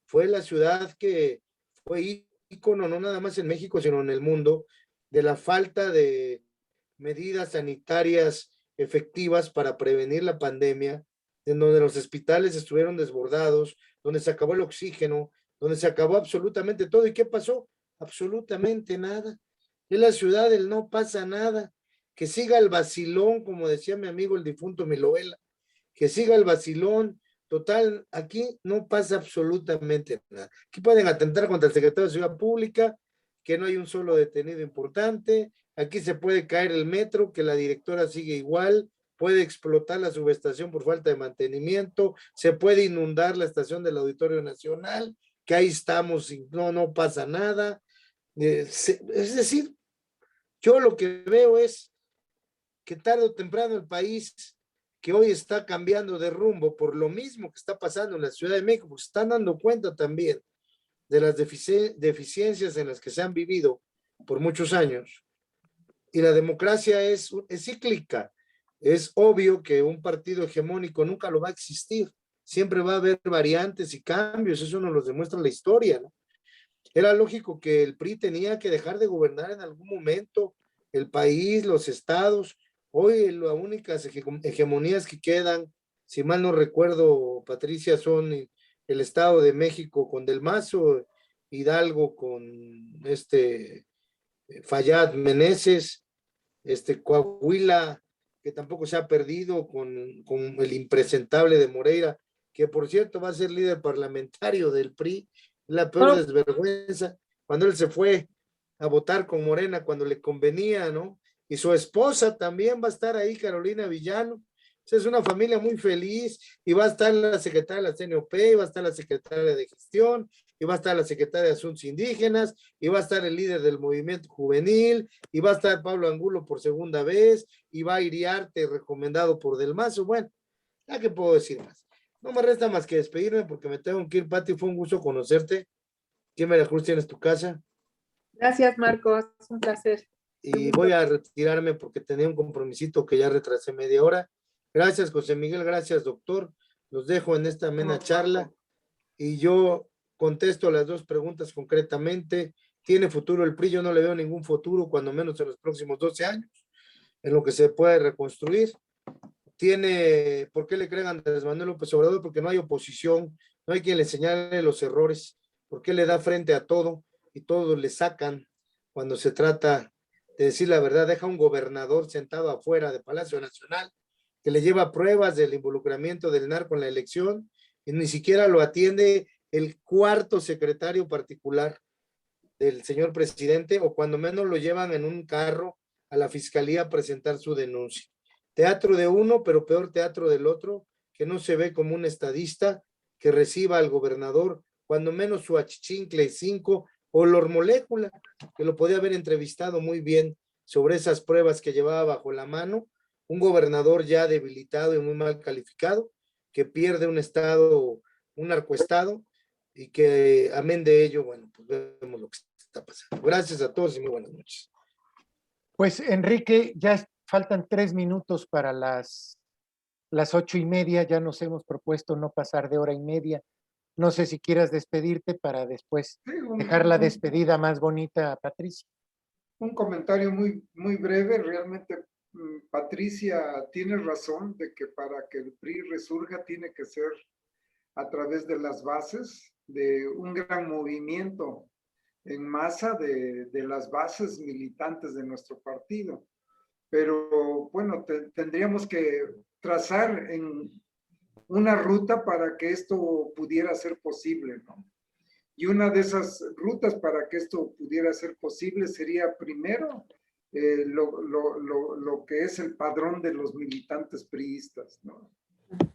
Fue la ciudad que fue ícono no nada más en México, sino en el mundo, de la falta de medidas sanitarias efectivas para prevenir la pandemia, en donde los hospitales estuvieron desbordados, donde se acabó el oxígeno, donde se acabó absolutamente todo. ¿Y qué pasó? Absolutamente nada. Es la ciudad del no pasa nada. Que siga el vacilón, como decía mi amigo el difunto Miloela, que siga el vacilón. Total, aquí no pasa absolutamente nada. Aquí pueden atentar contra el secretario de Seguridad Pública, que no hay un solo detenido importante. Aquí se puede caer el metro, que la directora sigue igual. Puede explotar la subestación por falta de mantenimiento. Se puede inundar la estación del Auditorio Nacional, que ahí estamos y no pasa nada. Es decir, yo lo que veo es que tarde o temprano el país, que hoy está cambiando de rumbo por lo mismo que está pasando en la Ciudad de México, pues están dando cuenta también de las deficiencias en las que se han vivido por muchos años. Y la democracia es cíclica. Es obvio que un partido hegemónico nunca lo va a existir. Siempre va a haber variantes y cambios. Eso nos lo demuestra la historia, ¿no? Era lógico que el PRI tenía que dejar de gobernar en algún momento el país, los estados. Hoy las únicas hegemonías que quedan, si mal no recuerdo, Patricia, son el Estado de México con Del Mazo, Hidalgo con Fayad Meneses, Coahuila, que tampoco se ha perdido con el impresentable de Moreira, que por cierto va a ser líder parlamentario del PRI, la peor desvergüenza, cuando él se fue a votar con Morena cuando le convenía, ¿no? Y su esposa también va a estar ahí, Carolina Villano. Es una familia muy feliz y va a estar la secretaria de la CNOP, y va a estar la secretaria de Gestión, y va a estar la secretaria de Asuntos Indígenas, y va a estar el líder del movimiento juvenil, y va a estar Pablo Angulo por segunda vez, y va a Iriarte recomendado por Del Mazo. Bueno, ya que puedo decir más. No me resta más que despedirme porque me tengo que ir, Pati. Fue un gusto conocerte. ¿Quién me Veracruz tienes tu casa? Gracias, Marcos. Es un placer. Y voy a retirarme porque tenía un compromisito que ya retrasé media hora. Gracias, José Miguel. Gracias, doctor. Los dejo en esta amena charla y yo contesto las dos preguntas concretamente. ¿Tiene futuro el PRI? Yo no le veo ningún futuro, cuando menos en los próximos 12 años, en lo que se puede reconstruir. ¿Por qué le creen a Andrés Manuel López Obrador? Porque no hay oposición, no hay quien le señale los errores. ¿Por qué le da frente a todo y todos le sacan cuando se trata de decir la verdad? Deja un gobernador sentado afuera de Palacio Nacional que le lleva pruebas del involucramiento del narco en la elección y ni siquiera lo atiende el cuarto secretario particular del señor presidente, o cuando menos lo llevan en un carro a la fiscalía a presentar su denuncia. Teatro de uno, pero peor teatro del otro, que no se ve como un estadista que reciba al gobernador, cuando menos su achichincle 5 o Lor Molécula, que lo podía haber entrevistado muy bien sobre esas pruebas que llevaba bajo la mano, un gobernador ya debilitado y muy mal calificado, que pierde un estado, un narcoestado, y que amén de ello, bueno, pues vemos lo que está pasando. Gracias a todos y muy buenas noches. Pues Enrique, ya faltan 3 minutos para las 8:30, ya nos hemos propuesto no pasar de 1:30. No sé si quieras despedirte para después Sí, dejar la despedida más bonita a Patricia. un comentario muy breve. Realmente, Patricia tiene razón de que para que el PRI resurja tiene que ser a través de las bases, de un gran movimiento en masa de las bases militantes de nuestro partido. Pero bueno, tendríamos que trazar en una ruta para que esto pudiera ser posible, ¿no? Y una de esas rutas para que esto pudiera ser posible sería primero lo que es el padrón de los militantes priistas, ¿no?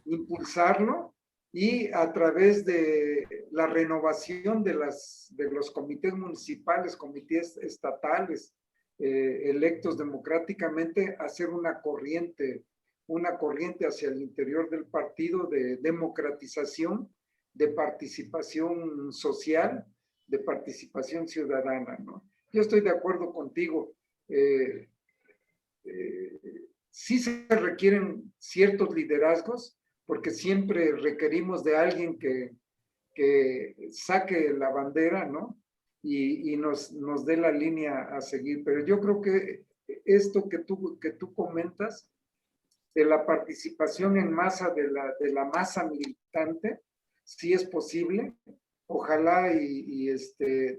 Impulsarlo, y a través de la renovación de los comités municipales, comités estatales, electos democráticamente, hacer una corriente hacia el interior del partido de democratización, de participación social, de participación ciudadana, ¿no? Yo estoy de acuerdo contigo. Sí se requieren ciertos liderazgos, porque siempre requerimos de alguien que saque la bandera, ¿no? Y nos dé la línea a seguir. Pero yo creo que esto que tú comentas, de la participación en masa de la masa militante, sí es posible. Ojalá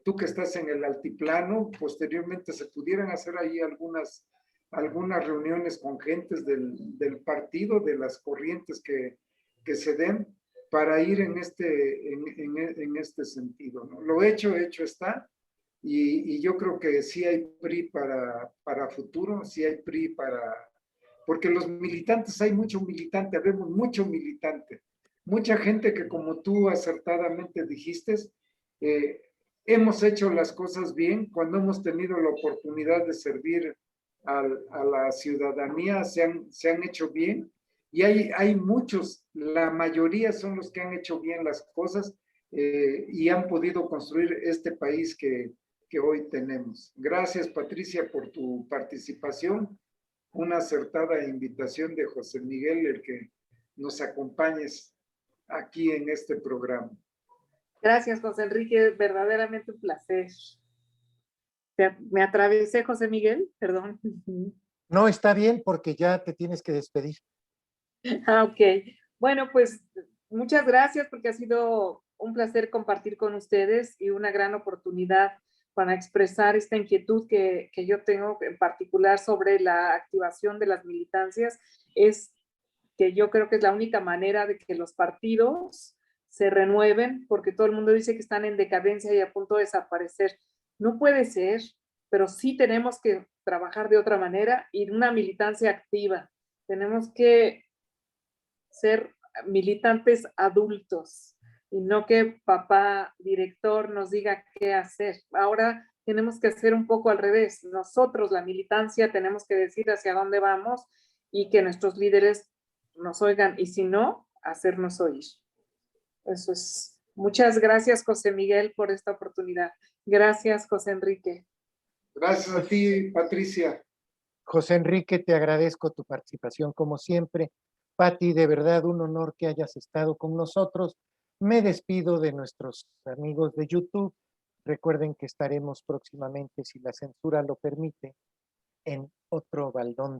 tú que estás en el altiplano, posteriormente se pudieran hacer ahí algunas reuniones con gentes del partido, de las corrientes que se den, para ir en este sentido, ¿no? Lo hecho está, y yo creo que sí hay PRI para futuro, sí hay PRI porque los militantes, hay mucho militante, vemos mucho militante, mucha gente que, como tú acertadamente dijiste, hemos hecho las cosas bien cuando hemos tenido la oportunidad de servir a la ciudadanía, se han hecho bien, y hay muchos, la mayoría son los que han hecho bien las cosas, y han podido construir este país que hoy tenemos. Gracias, Patricia, por tu participación. Una acertada invitación de José Miguel, el que nos acompañes aquí en este programa. Gracias, José Enrique, verdaderamente un placer. Me atravesé, José Miguel, perdón. No, está bien porque ya te tienes que despedir. Ok. Bueno, pues muchas gracias, porque ha sido un placer compartir con ustedes y una gran oportunidad para expresar esta inquietud que yo tengo en particular sobre la activación de las militancias. Es que yo creo que es la única manera de que los partidos se renueven, porque todo el mundo dice que están en decadencia y a punto de desaparecer. No puede ser, pero sí tenemos que trabajar de otra manera y una militancia activa. Tenemos que ser militantes adultos y no que papá director nos diga qué hacer. Ahora tenemos que hacer un poco al revés. Nosotros, la militancia, tenemos que decir hacia dónde vamos y que nuestros líderes nos oigan, y si no, hacernos oír. Eso es. Muchas gracias, José Miguel, por esta oportunidad. Gracias, José Enrique. Gracias a ti, Patricia. José Enrique, te agradezco tu participación como siempre. Pati, de verdad un honor que hayas estado con nosotros. Me despido de nuestros amigos de YouTube. Recuerden que estaremos próximamente, si la censura lo permite, en otro baldón.